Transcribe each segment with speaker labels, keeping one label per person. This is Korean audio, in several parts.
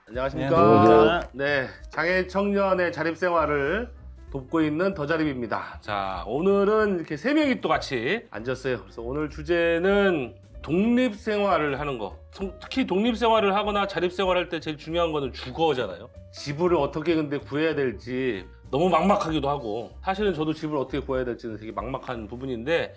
Speaker 1: 안녕하십니까. 네, 장애 청년의 자립생활을 돕고 있는 더자립입니다. 자, 오늘은 이렇게 세 명이 또 같이 앉았어요. 그래서 오늘 주제는 독립생활을 하는 거. 특히 독립생활을 하거나 자립생활할 때 제일 중요한 거는 주거잖아요. 집을 어떻게 근데 구해야 될지 너무 막막하기도 하고, 사실은 저도 집을 어떻게 구해야 될지는 되게 막막한 부분인데,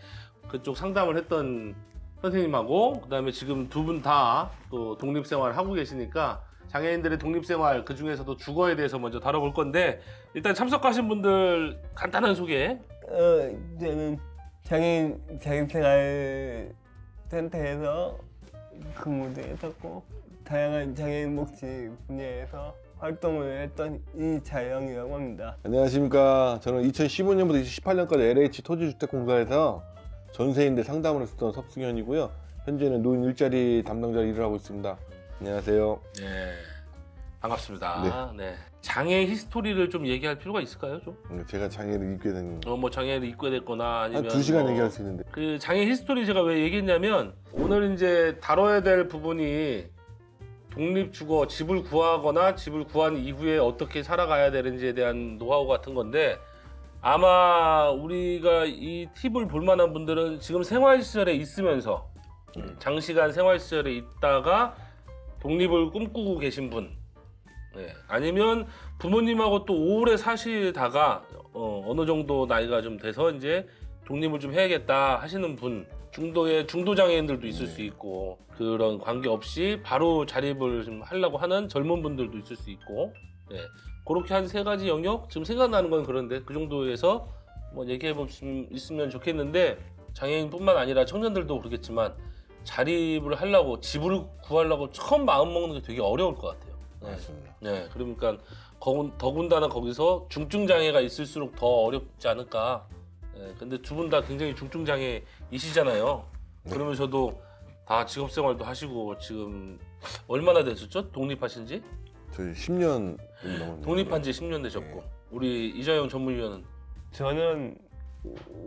Speaker 1: 그쪽 상담을 했던 선생님하고 그다음에 지금 두 분 다 또 독립생활을 하고 계시니까 장애인들의 독립생활, 그 중에서도 주거에 대해서 먼저 다뤄볼 건데, 일단 참석하신 분들 간단한 소개.
Speaker 2: 저는 장애인 자립생활 센터에서 근무도 했었고 다양한 장애인 복지 분야에서 활동을 했던 이자영이라고 합니다.
Speaker 3: 안녕하십니까. 저는 2015년부터 2018년까지 LH 토지주택공사에서 전세인들 상담을 했었던 석승현이고요. 현재는 노인 일자리 담당자 일을 하고 있습니다. 안녕하세요.
Speaker 1: 네, 반갑습니다. 네. 장애 히스토리를 좀 얘기할 필요가 있을까요? 좀?
Speaker 3: 제가 장애를 입게 된
Speaker 1: 뭐 장애를 입게 됐거나 아니면
Speaker 3: 한 2시간
Speaker 1: 뭐
Speaker 3: 얘기할 수 있는데
Speaker 1: 그 장애 히스토리 제가 왜 얘기했냐면, 오늘 이제 다뤄야 될 부분이 독립주거, 집을 구하거나 집을 구한 이후에 어떻게 살아가야 되는지에 대한 노하우 같은 건데, 아마 우리가 이 팁을 볼 만한 분들은 지금 생활시설에 있으면서 장시간 생활시설에 있다가 독립을 꿈꾸고 계신 분, 네. 아니면 부모님하고 또 오래 사시다가 어느 정도 나이가 좀 돼서 이제 독립을 좀 해야겠다 하시는 분, 중도 장애인들도 있을 수 있고, 그런 관계 없이 바로 자립을 좀 하려고 하는 젊은 분들도 있을 수 있고, 네. 그렇게 한 세 가지 영역, 지금 생각나는 건 그런데 그 정도에서 뭐 얘기해 볼 수 있으면 좋겠는데, 장애인뿐만 아니라 청년들도 그렇겠지만 자립을 하려고, 집을 구하려고 처음 마음 먹는 게 되게 어려울 것 같아요. 네.
Speaker 3: 맞습니다.
Speaker 1: 네, 그러니까 더군다나 거기서 중증 장애가 있을수록 더 어렵지 않을까. 네, 근데 두 분 다 굉장히 중증 장애이시잖아요.
Speaker 3: 네.
Speaker 1: 그러면서도 다 직업 생활도 하시고, 지금 얼마나 되셨죠? 독립하신지?
Speaker 3: 저희 10년 넘었는데
Speaker 1: 독립한 지 10년 되셨고,
Speaker 3: 네.
Speaker 1: 우리 이자영 전문위원은
Speaker 2: 저는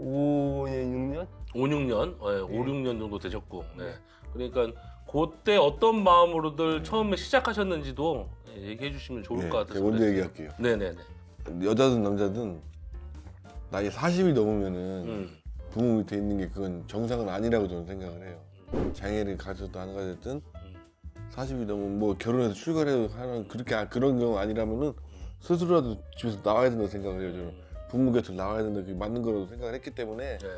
Speaker 2: 5년, 6년?
Speaker 1: 5, 6년, 네, 5, 6년 정도 되셨고, 네. 그러니까 그때 어떤 마음으로들 처음에 시작하셨는지도 얘기해 주시면 좋을 것 같아서.
Speaker 3: 제가 먼저
Speaker 1: 그랬어요.
Speaker 3: 얘기할게요.
Speaker 1: 네네네.
Speaker 3: 여자든 남자든 나이 40이 넘으면은 부모 밑에 있는 게 그건 정상은 아니라고 저는 생각을 해요. 장애를 가졌든 안 가졌든 40이 넘으면 뭐 결혼해서 출가를 하는 그런 경우 아니라면은 스스로라도 집에서 나와야 된다고 생각을 해요. 저는 부모 곁을 나와야 된다, 그게 맞는 거라고 생각을 했기 때문에
Speaker 1: 네.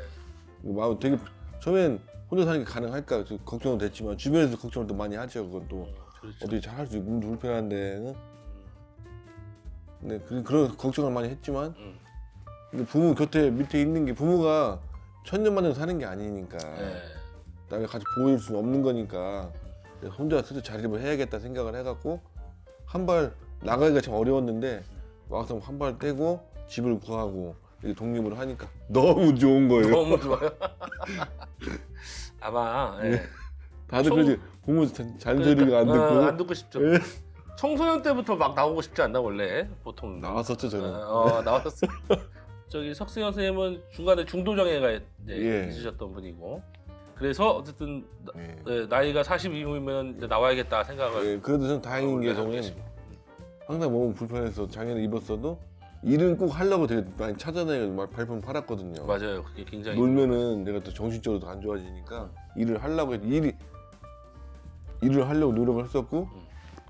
Speaker 3: 마음 되게 처음엔 혼자 사는 게 가능할까 걱정은 됐지만 주변에서 걱정을 또 많이 하죠. 그건 또
Speaker 1: 그렇죠.
Speaker 3: 어떻게 잘 할 수 있고 몸도 불편한 데는 네, 그런 걱정을 많이 했지만 근데 부모 곁에 밑에 있는 게, 부모가 천년만년 사는 게 아니니까
Speaker 1: 네.
Speaker 3: 나를 같이 보호해줄 수는 없는 거니까 혼자 스스로 자립을 해야겠다 생각을 해갖고 한 발 나가기가 참 어려웠는데 막상 한 발 떼고 집을 구하고 이렇게 독립을 하니까 너무 좋은 거예요.
Speaker 1: 너무 좋아요. 아마 예.
Speaker 3: 다들
Speaker 1: 청-
Speaker 3: 그러지, 부모 잔소리가 안 듣고
Speaker 1: 안 듣고 싶죠.
Speaker 3: 예.
Speaker 1: 청소년 때부터 막 나오고 싶지 않나 원래 보통.
Speaker 3: 나왔었죠 저는.
Speaker 1: 나왔었어. 저기 석승현 선생님은 중간에 중도 장애가 이제
Speaker 3: 예.
Speaker 1: 있으셨던 분이고, 그래서 어쨌든
Speaker 3: 예.
Speaker 1: 나이가 40 이후면 이제 나와야겠다 생각을.
Speaker 3: 예, 그래도 저는 다행인 게, 저는 항상 몸은 불편해서 장애를 입었어도 일은 꼭 하려고 되게 많이 찾아다니고 막 발품 팔았거든요.
Speaker 1: 맞아요. 그게 굉장히
Speaker 3: 놀면은 내가 또 정신적으로도 안 좋아지니까 일을 하려고 일을 하려고 노력을 했었고,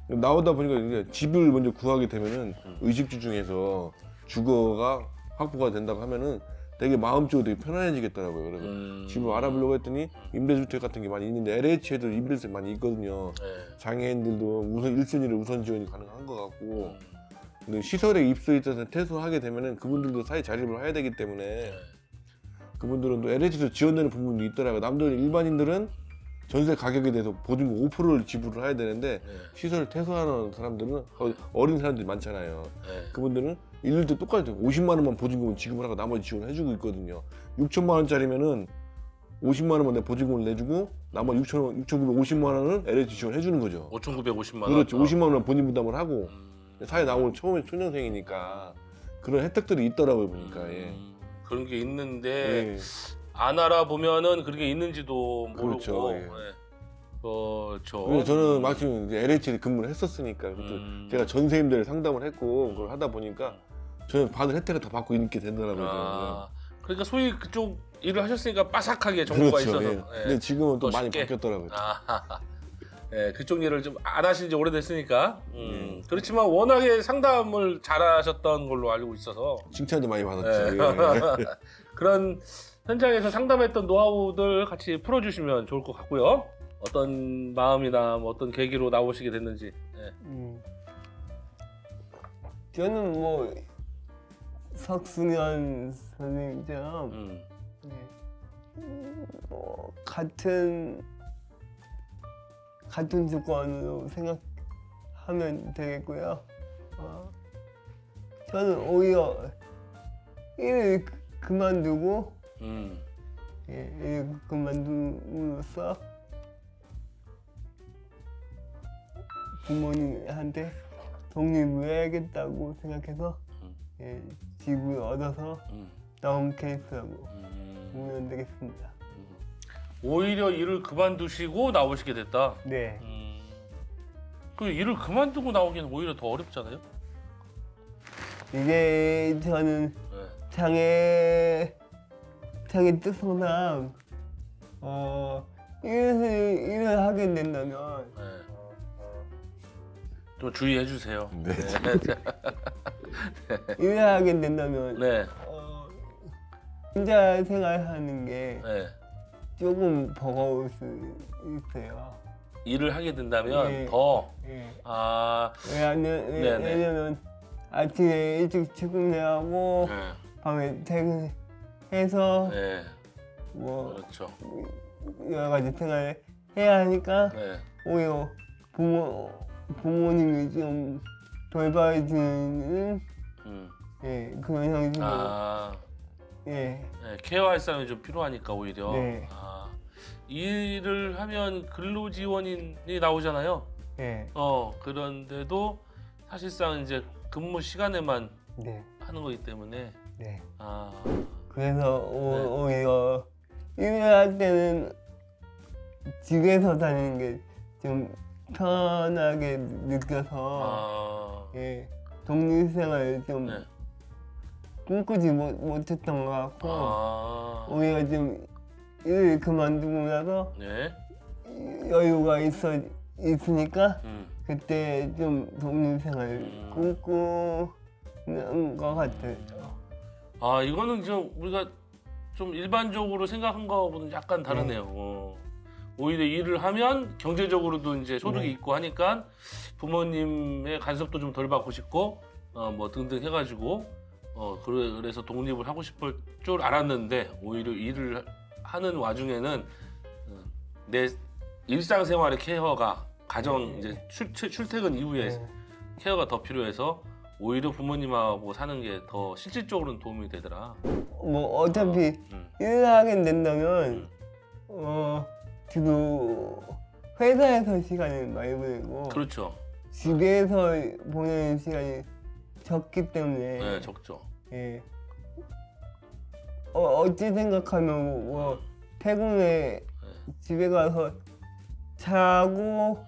Speaker 3: 나오다 보니까 이게 집을 먼저 구하게 되면은 의식주 중에서 주거가 확보가 된다고 하면은 되게 마음적으로 되게 편안해지겠더라고요. 그래서 집을 알아보려고 했더니 임대주택 같은 게 많이 있는데 LH에도 임대주택 많이 있거든요.
Speaker 1: 네.
Speaker 3: 장애인들도 우선 1순위로 우선 지원이 가능한 것 같고, 근데 시설에 입소에 있어서 퇴소하게 되면은 그분들도 사회 자립을 해야 되기 때문에 그분들은 또 LH에서 지원되는 부분도 있더라고요. 남들 일반인들은 전세 가격에 대해서 보증금 5%를 지불을 해야 되는데 시설을 퇴소하는 사람들은 어린 사람들이 많잖아요.
Speaker 1: 네.
Speaker 3: 그분들은 일일도 똑같아요. 50만 원만 보증금을 지급을 하고 나머지 지원해주고 있거든요. 6천만 원짜리면은 50만 원만 내 보증금을 내주고 나머지 6,950만 원을 LH 지원해주는 거죠.
Speaker 1: 5,950만 원.
Speaker 3: 그렇죠. 50만 원은 본인 부담을 하고 사회 나오는 처음에 초년생이니까 그런 혜택들이 있더라고요 보니까. 예.
Speaker 1: 그런 게 있는데
Speaker 3: 예.
Speaker 1: 안 알아보면은 그런 게 있는지도 모르고.
Speaker 3: 그렇죠, 예.
Speaker 1: 예. 그렇죠.
Speaker 3: 그래서 저는 마침 이제 LH에 근무를 했었으니까 그것도 제가 전세임들 상담을 했고 그걸 하다 보니까 저는 받을 혜택을 다 받고 있게 되더라고요.
Speaker 1: 아, 그러니까 소위 그쪽 일을 하셨으니까 빠삭하게 정보가
Speaker 3: 그렇죠.
Speaker 1: 있어서.
Speaker 3: 예.
Speaker 1: 예.
Speaker 3: 근데 지금은 또
Speaker 1: 더
Speaker 3: 많이
Speaker 1: 쉽게.
Speaker 3: 바뀌었더라고요.
Speaker 1: 아, 예, 그쪽 일을 좀 안 하신 지 오래됐으니까. 그렇지만 워낙에 상담을 잘하셨던 걸로 알고 있어서
Speaker 3: 칭찬도 많이
Speaker 1: 예.
Speaker 3: 받았죠. 예.
Speaker 1: 그런 현장에서 상담했던 노하우들 같이 풀어주시면 좋을 것 같고요. 어떤 마음이나 뭐 어떤 계기로 나오시게 됐는지. 예.
Speaker 2: 저는 뭐 석승현 선생님처럼 뭐 같은 조건으로 생각하면 되겠고요. 저는 오히려 일을 그만두고 일을 그만둠으로써 부모님한테 독립을 해야겠다고 생각해서 집을 얻어서 나온 케이스라고 보면 되겠습니다.
Speaker 1: 오히려 일을 그만두시고 나오시게 됐다.
Speaker 2: 네.
Speaker 1: 그 일을 그만두고 나오기는 오히려 더 어렵잖아요.
Speaker 2: 이게 저는
Speaker 1: 네.
Speaker 2: 장애 특성상 일을 하게 된다면
Speaker 1: 네. 좀 주의해 주세요.
Speaker 3: 네.
Speaker 2: 일을 하게 된다면
Speaker 1: 네.
Speaker 2: 혼자 생활하는 게
Speaker 1: 네.
Speaker 2: 조금 버거울 수 있어요.
Speaker 1: 일을 하게 된다면
Speaker 2: 네.
Speaker 1: 더
Speaker 2: 예.
Speaker 1: 아, 네네.
Speaker 2: 왜냐면 아침에 일찍 출근하고
Speaker 1: 네.
Speaker 2: 밤에 퇴근해서
Speaker 1: 네.
Speaker 2: 뭐
Speaker 1: 그렇죠.
Speaker 2: 여러 가지 생활을 해야 하니까
Speaker 1: 네.
Speaker 2: 오히려 부모님이 좀 돌봐주는 그런 형식으로
Speaker 1: 아,
Speaker 2: 예.
Speaker 1: 네. 케어할 사람이 좀 필요하니까 오히려.
Speaker 2: 네.
Speaker 1: 아, 일을 하면 근로지원인이 나오잖아요.
Speaker 2: 예.
Speaker 1: 그런데도 사실상 이제 근무 시간에만
Speaker 2: 네.
Speaker 1: 하는 거기 때문에
Speaker 2: 네.
Speaker 1: 아,
Speaker 2: 그래서
Speaker 1: 네.
Speaker 2: 오히려 일을 할 때는 집에서 다니는 게 좀 편하게 느껴서 예. 독립생활을 좀
Speaker 1: 네.
Speaker 2: 꿈꾸지 못했던 것 같고 오히려 좀 일을 그만두고 나서
Speaker 1: 네.
Speaker 2: 여유가 있으니까
Speaker 1: 음.
Speaker 2: 그때 좀 독립생활을 꿈꾸는 것 같아요.
Speaker 1: 아, 이거는 좀 우리가 좀 일반적으로 생각한 거하고는 약간 다르네요. 오히려 일을 하면 경제적으로도 이제 소득이
Speaker 2: 네.
Speaker 1: 있고 하니까 부모님의 간섭도 좀 덜 받고 싶고 뭐 등등 해가지고 그래서 독립을 하고 싶을 줄 알았는데 오히려 일을 하는 와중에는 내 일상생활의 케어가 가정 이제 출퇴근 이후에
Speaker 2: 네.
Speaker 1: 케어가 더 필요해서 오히려 부모님하고 사는 게 더 실질적으로는 도움이 되더라.
Speaker 2: 뭐 어차피 일을 하게 된다면 주로 회사에서 시간을 많이 보내고
Speaker 1: 그렇죠.
Speaker 2: 집에서 보내는 시간이 적기 때문에
Speaker 1: 네, 적죠.
Speaker 2: 예. 어찌 생각하면 뭐 퇴근에 집에 가서 자고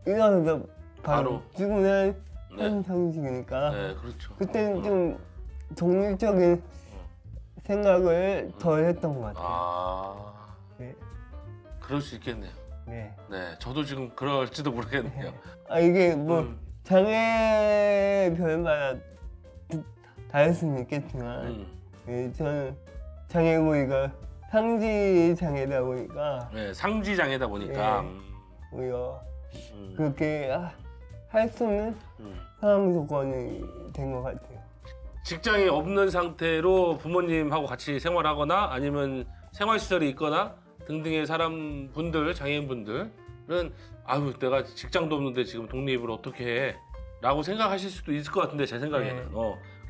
Speaker 2: 일어나서 바로 출근하는 형식이니까
Speaker 1: 네, 그렇죠.
Speaker 2: 그때는 좀 독립적인 생각을 덜 했던 것 같아요.
Speaker 1: 아,
Speaker 2: 네.
Speaker 1: 그럴 수 있겠네요.
Speaker 2: 네.
Speaker 1: 네, 저도 지금 그럴지도 모르겠네요.
Speaker 2: 이게 뭐 장애별마다 다를 수는 있겠지만 예, 저는 장애고의가 상지 장애다 보니까
Speaker 1: 네, 상지 장애다 보니까.
Speaker 2: 오히려 그렇게 할 수 있는 상황 조건이 된 것 같아요.
Speaker 1: 직장이 없는 상태로 부모님하고 같이 생활하거나 아니면 생활시설이 있거나 등등의 사람분들, 장애인분들은 아유 내가 직장도 없는데 지금 독립을 어떻게 해? 라고 생각하실 수도 있을 것 같은데 제 생각에는.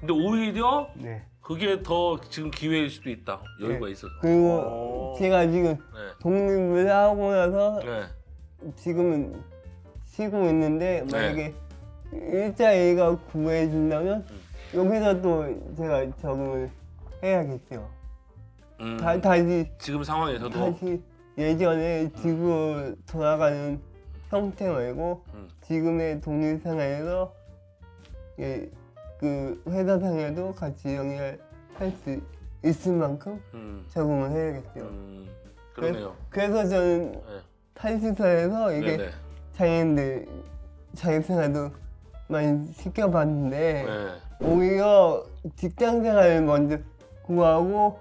Speaker 1: 근데 오히려
Speaker 2: 네.
Speaker 1: 그게 더 지금 기회일 수도 있다. 여유가 있어서.
Speaker 2: 그리고 제가 지금
Speaker 1: 네.
Speaker 2: 독립을 하고 나서
Speaker 1: 네.
Speaker 2: 지금은 쉬고 있는데 만약에 일자 A가 구해준다면 여기서 또 제가 적응을 해야겠죠. 다시
Speaker 1: 지금 상황에서도.
Speaker 2: 예전에 지구 돌아가는 형태 말고 지금의 독립생활에서 그 회사생활도 같이 영위할 수 있을 만큼 적응을 해야겠죠.
Speaker 1: 그러네요.
Speaker 2: 그래서 저는
Speaker 1: 네.
Speaker 2: 탈시설에서 이게
Speaker 1: 네네.
Speaker 2: 장애인들 자립생활도 많이 시켜봤는데
Speaker 1: 네.
Speaker 2: 오히려 직장생활을 먼저 구하고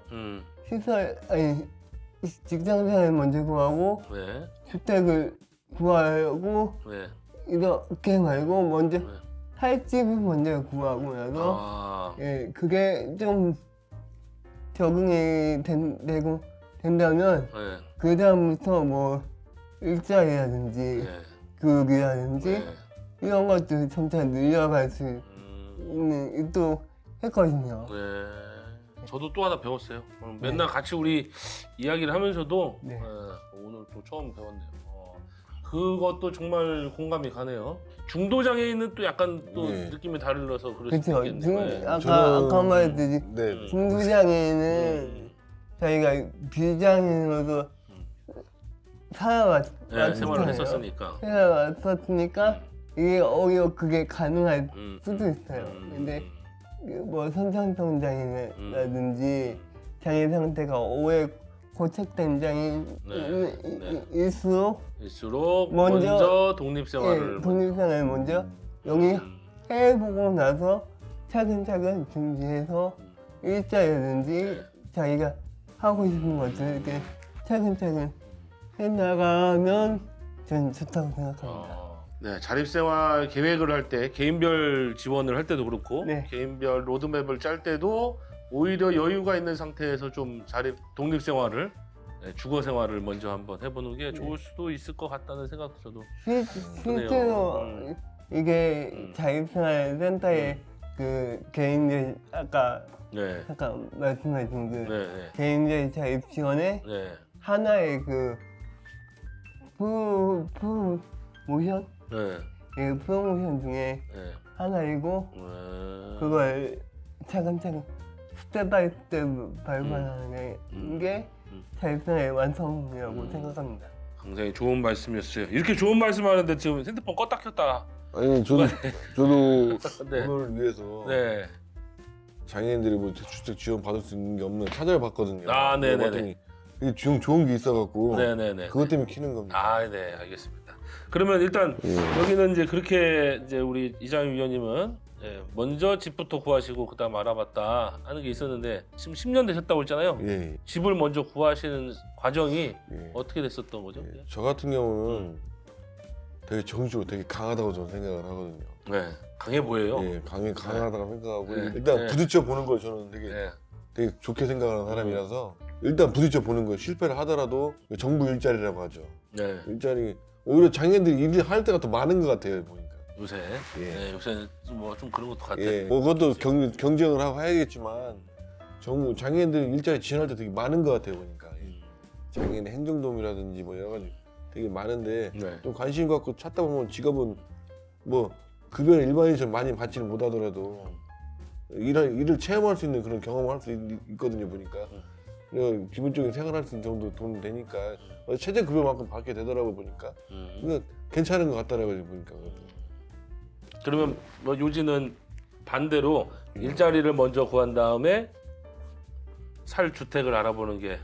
Speaker 2: 직장생활을 먼저 구하고
Speaker 1: 네.
Speaker 2: 주택을 구하고
Speaker 1: 네.
Speaker 2: 이렇게 말고 먼저
Speaker 1: 네.
Speaker 2: 살 집을 먼저 구하고 나서
Speaker 1: 아.
Speaker 2: 그게 좀 적응이 된다면
Speaker 1: 네.
Speaker 2: 그 다음부터 뭐 일자리라든지
Speaker 1: 네.
Speaker 2: 교육이라든지
Speaker 1: 네.
Speaker 2: 이런 것도 점차 늘려갈 수 있는 또 했거든요.
Speaker 1: 네. 저도 또 하나 배웠어요. 맨날 같이 우리 이야기를 하면서도
Speaker 2: 네.
Speaker 1: 오늘 또 처음 배웠네요. 그것도 정말 공감이 가네요. 중도 장애인은 또 약간 또
Speaker 3: 네.
Speaker 1: 느낌이 다르서 그럴 수도
Speaker 2: 그렇죠.
Speaker 1: 있겠네요. 네.
Speaker 2: 아까 말했듯이
Speaker 3: 네.
Speaker 2: 중도장애인은 저희가 비장애인으로서
Speaker 1: 네, 생활을
Speaker 2: 살아왔잖아요.
Speaker 1: 했었으니까.
Speaker 2: 살아왔었으니까 이게 오히려 그게 가능할 수도 있어요.
Speaker 1: 음.
Speaker 2: 근데 뭐 선천성 장애라든지 장애 상태가 오래 고착된 장애인일수록
Speaker 1: 먼저 독립생활을
Speaker 2: 독립생활을 먼저 영위해보고 나서 차근차근 준비해서 일자리라든지 자기가 하고 싶은 것들 이렇게 차근차근 해나가면 저는 좋다고 생각합니다.
Speaker 1: 네, 자립생활 계획을 할 때 개인별 지원을 할 때도 그렇고
Speaker 2: 네.
Speaker 1: 개인별 로드맵을 짤 때도 오히려 여유가 있는 상태에서 좀 독립생활을 주거생활을 먼저 한번 해보는 게 좋을 수도 있을 것 같다는 생각도 저도
Speaker 2: 실제로 이게 자립생활 센터의 그 개인들 아까
Speaker 1: 네,
Speaker 2: 잠깐 말씀하신 그
Speaker 1: 네,
Speaker 2: 개인들 자립 지원의
Speaker 1: 네,
Speaker 2: 하나의 그 프로모션?
Speaker 1: 네,
Speaker 2: 프로모션 중에
Speaker 1: 네.
Speaker 2: 하나이고 그걸 차근차근 스텝 바이 스텝 발견하는 게 자립생활의 완성이라고 생각합니다.
Speaker 1: 굉장히 좋은 말씀이었어요. 이렇게 좋은 말씀하는데 지금 핸드폰 껐다 켰다.
Speaker 3: 아니 저도
Speaker 1: 네.
Speaker 3: 오늘을 위해서
Speaker 1: 네.
Speaker 3: 장애인들이 뭐 주택 지원 받을 수 있는 게 없나 찾아봤거든요.
Speaker 1: 아, 네네네.
Speaker 3: 그랬더니 이게 좋은 게 있어갖고
Speaker 1: 네네네.
Speaker 3: 그것 때문에 키는 겁니다.
Speaker 1: 아, 네, 알겠습니다. 그러면 일단 여기는 이제 그렇게 이제 우리 이장희 위원님은 먼저 집부터 구하시고 그다음 알아봤다 하는 게 있었는데 지금 10년 되셨다고 했잖아요.
Speaker 3: 예,
Speaker 1: 집을 먼저 구하시는 과정이
Speaker 3: 예.
Speaker 1: 어떻게 됐었던 거죠?
Speaker 3: 예. 저 같은 경우는 되게 정신적으로 되게 강하다고 저는 생각을 하거든요.
Speaker 1: 네, 강해 보여요.
Speaker 3: 예, 강하다고 생각하고
Speaker 1: 네.
Speaker 3: 일단
Speaker 1: 네.
Speaker 3: 부딪혀 보는 걸 저는 되게 좋게 생각하는 사람이라서 일단 부딪혀 보는 거 실패를 하더라도 정부 일자리라고 하죠.
Speaker 1: 네,
Speaker 3: 일자리 오히려 장애인들이 일을 할 때가 더 많은 것 같아요 보니까.
Speaker 1: 요새
Speaker 3: 예.
Speaker 1: 네, 요새는 뭐 좀 그런 것도 같아요.
Speaker 3: 예, 뭐 그것도 경쟁을 하고 해야겠지만 정부 장애인들 일자리 지원할 때 되게 많은 것 같아요 보니까. 예. 장애인 행정도움이라든지 뭐 여러 가지 되게 많은데
Speaker 1: 네.
Speaker 3: 좀 관심 갖고 찾다 보면 직업은 뭐 급여를 일반인처럼 많이 받지는 못하더라도 일을 체험할 수 있는 그런 경험을 할 수 있거든요 보니까. 그리고 기본적인 생활할 수 있는 정도 돈 되니까 최저 급여만큼 받게 되더라고 보니까 그러니까 괜찮은 것 같더라고요 보니까.
Speaker 1: 그러면 뭐 요지는 반대로 일자리를 먼저 구한 다음에 살 주택을 알아보는 게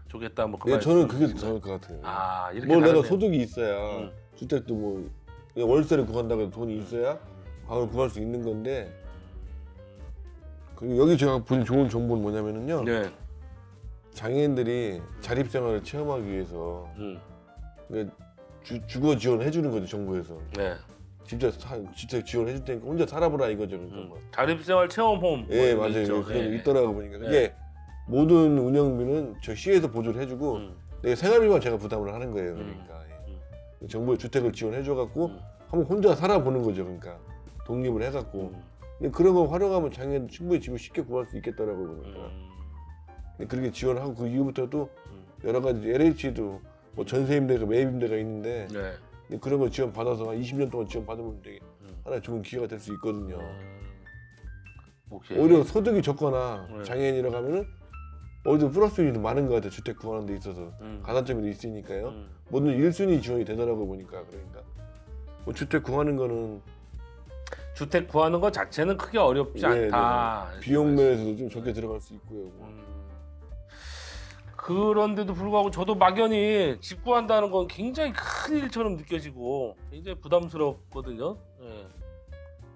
Speaker 1: 좋겠다 뭐 그
Speaker 3: 예, 저는 그게 더
Speaker 1: 말씀이신가요?
Speaker 3: 좋을 것 같아요.
Speaker 1: 아, 이렇게
Speaker 3: 뭐 내가
Speaker 1: 다르네요.
Speaker 3: 소득이 있어야 주택도 뭐 월세를 구한다고 해도 돈이 있어야 방을 구할 수 있는 건데. 그리고 여기 제가 본 좋은 정보는 뭐냐면은요.
Speaker 1: 네.
Speaker 3: 장애인들이 자립생활을 체험하기 위해서 그러니까 주거 지원을 해주는 거죠 정부에서.
Speaker 1: 네.
Speaker 3: 진짜 주택 지원해 줄 테니까 혼자 살아보라 이거죠. 그러니까 뭐.
Speaker 1: 자립생활 체험홈 뭐
Speaker 3: 예,
Speaker 1: 이런 거
Speaker 3: 맞아요.
Speaker 1: 있죠.
Speaker 3: 그런 거
Speaker 1: 예.
Speaker 3: 있더라고 보니까 그게 모든 운영비는 저 시에서 보조를 해주고 내 생활비만 제가 부담을 하는 거예요. 그러니까 예. 정부의 주택을 지원해줘갖고 한번 혼자 살아보는 거죠. 그러니까 독립을 해갖고 근데 그런 거 활용하면 장애인 충분히 집을 쉽게 구할 수 있겠더라고 보니까 근데 그렇게 지원하고 그 이후부터 또 여러 가지 LH도 뭐 전세임대가 매입임대가 있는데
Speaker 1: 네.
Speaker 3: 근데 그런 거 지원 받아서 한 20년 동안 지원 받으면 되게 하나의 좋은 기회가 될 수 있거든요.
Speaker 1: 오케이.
Speaker 3: 오히려 소득이 적거나
Speaker 1: 네.
Speaker 3: 장애인이라고 하면은 어디서 플러스 요인이 많은 것 같아요. 주택 구하는 데 있어서 가산점이 있으니까요. 뭐든 1순위 지원이 되더라고 보니까. 그러니까 뭐 주택 구하는 거는
Speaker 1: 주택 구하는 것 자체는 크게 어렵지
Speaker 3: 네,
Speaker 1: 않다.
Speaker 3: 비용 면에서도 좀 적게 들어갈 수 있고요.
Speaker 1: 그런데도 불구하고 저도 막연히 집 구한다는 건 굉장히 큰 일처럼 느껴지고 굉장히 부담스럽거든요. 예.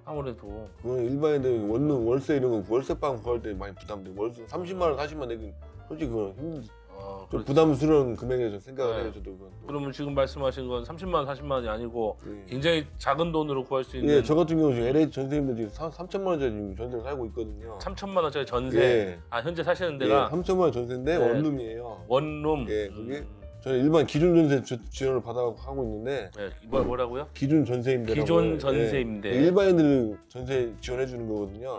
Speaker 1: 아무래도
Speaker 3: 그건 일반인들 원룸 월세 이런 거 월세방 구할 때 많이 부담돼. 월세 30만 원, 40만 원 내긴 솔직히 그건 힘들지. 좀
Speaker 1: 그렇지.
Speaker 3: 부담스러운 금액에서 생각을
Speaker 1: 네.
Speaker 3: 해요. 저도 그건.
Speaker 1: 그러면 지금 말씀하신 건 30만 원, 40만 원이 아니고
Speaker 3: 예.
Speaker 1: 굉장히 작은 돈으로 구할 수 있는
Speaker 3: 예, 저 같은 경우 지금 LH 전세인들 지금 3천만 원짜리 지금 전세를 살고 있거든요.
Speaker 1: 3천만 원짜리 전세.
Speaker 3: 예.
Speaker 1: 아 현재 사시는
Speaker 3: 예,
Speaker 1: 데가
Speaker 3: 3천만 원 전세인데
Speaker 1: 네.
Speaker 3: 원룸이에요.
Speaker 1: 원룸.
Speaker 3: 예, 그게 저는 일반 기준 전세 지원을 하고 있는데
Speaker 1: 네, 뭐라고요?
Speaker 3: 기준 전세 임대라고
Speaker 1: 기존
Speaker 3: 해요.
Speaker 1: 전세
Speaker 3: 예.
Speaker 1: 임대.
Speaker 3: 일반인들 전세 지원해 주는 거거든요.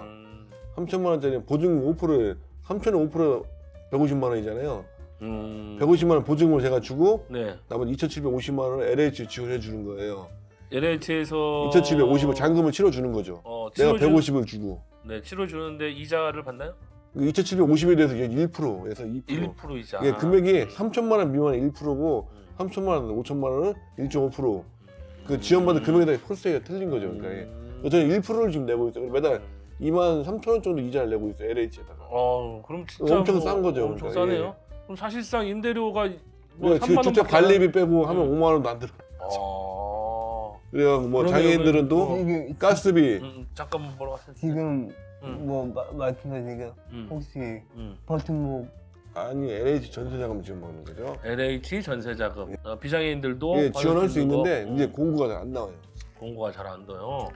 Speaker 3: 3천만 원짜리 보증금 5%에 3천에 5% 150만 원이잖아요. 150만 원 보증금을 제가 주고
Speaker 1: 네.
Speaker 3: 나머지 2,750만 원을 LH 지원해 주는 거예요.
Speaker 1: LH에서
Speaker 3: 2,750원 잔금을 치러 주는 거죠. 내가 150을 주고
Speaker 1: 네, 치러 주는데 이자를 받나요?
Speaker 3: 2,750에 대해서 1%에서 2%.
Speaker 1: 1% 이자.
Speaker 3: 예, 금액이 3천만 원 미만의 1%고 3천만 원, 5천만 원은 1.5%. 그 지원받은 금액에 따라 폴세가 틀린 거죠. 그러니까 예. 저는 1%를 지금 내고 있어요. 매달 2만 3천 원 정도 이자를 내고 있어요. LH에다가.
Speaker 1: 그럼 진짜
Speaker 3: 엄청 싼 거죠,
Speaker 1: 엄청
Speaker 3: 그러니까,
Speaker 1: 싸네요. 그럼 사실상 임대료가 뭐
Speaker 3: 지금
Speaker 1: 3만
Speaker 3: 주택
Speaker 1: 원밖에
Speaker 3: 관리비 빼고 하면 5만 원도 안 들어. 그래갖고 뭐
Speaker 1: 그러면은
Speaker 3: 장애인들은 또
Speaker 2: 이게
Speaker 3: 가스비
Speaker 1: 잠깐만 보러 왔어요.
Speaker 2: 지금 뭐 말씀하시니까 혹시 버튼목
Speaker 3: 아니 LH 전세자금 지원 받는 거죠.
Speaker 1: LH 전세 자금. 비장애인들도
Speaker 3: 예,
Speaker 1: 받을
Speaker 3: 지원할 수
Speaker 1: 있는
Speaker 3: 있는데
Speaker 1: 거.
Speaker 3: 이제 공고가 잘 안 나와요.
Speaker 1: 공고가 잘 안 돼요.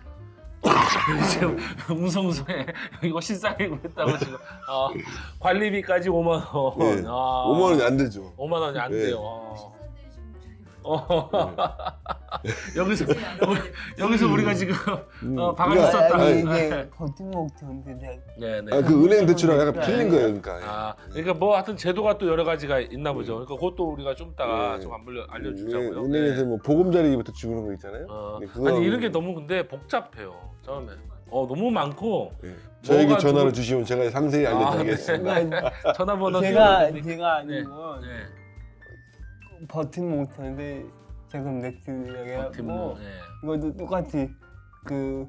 Speaker 1: 지금 웅성웅성해. 이거 신싸이고 했다고 지금 관리비까지 5만 원.
Speaker 3: 예. 5만 원이 안 되죠.
Speaker 1: 5만 원이 안
Speaker 3: 예.
Speaker 1: 돼요. 여기서 우리가 지금 방을
Speaker 3: 그러니까
Speaker 1: 썼다.
Speaker 2: 아니 이게 버튼목 전세자
Speaker 1: 네네.
Speaker 3: 아, 그 은행 대출하고 약간 틀린 거예요, 그러니까.
Speaker 1: 그러니까 뭐 하여튼 제도가 또 여러 가지가 있나 보죠. 그러니까 그것도 우리가 좀 이따가
Speaker 3: 예.
Speaker 1: 좀 알려주자고요.
Speaker 3: 은행에서 뭐 보금자리부터 주는 거 있잖아요. 근데 그거
Speaker 1: 아니 이런 게 너무 근데 복잡해요. 처음에. 너무 많고.
Speaker 3: 예. 저에게
Speaker 1: 뭐가
Speaker 3: 전화를
Speaker 1: 누구-
Speaker 3: 주시면 제가 상세히 알려드리겠습니다.
Speaker 2: 그러니까
Speaker 1: 전화번호
Speaker 2: 제가
Speaker 1: 띄워드릴게요.
Speaker 2: 아니고
Speaker 1: 네.
Speaker 2: 버튼목 전세 자금 넥스라고
Speaker 1: 버팀목. 네.
Speaker 2: 이것도 똑같이 그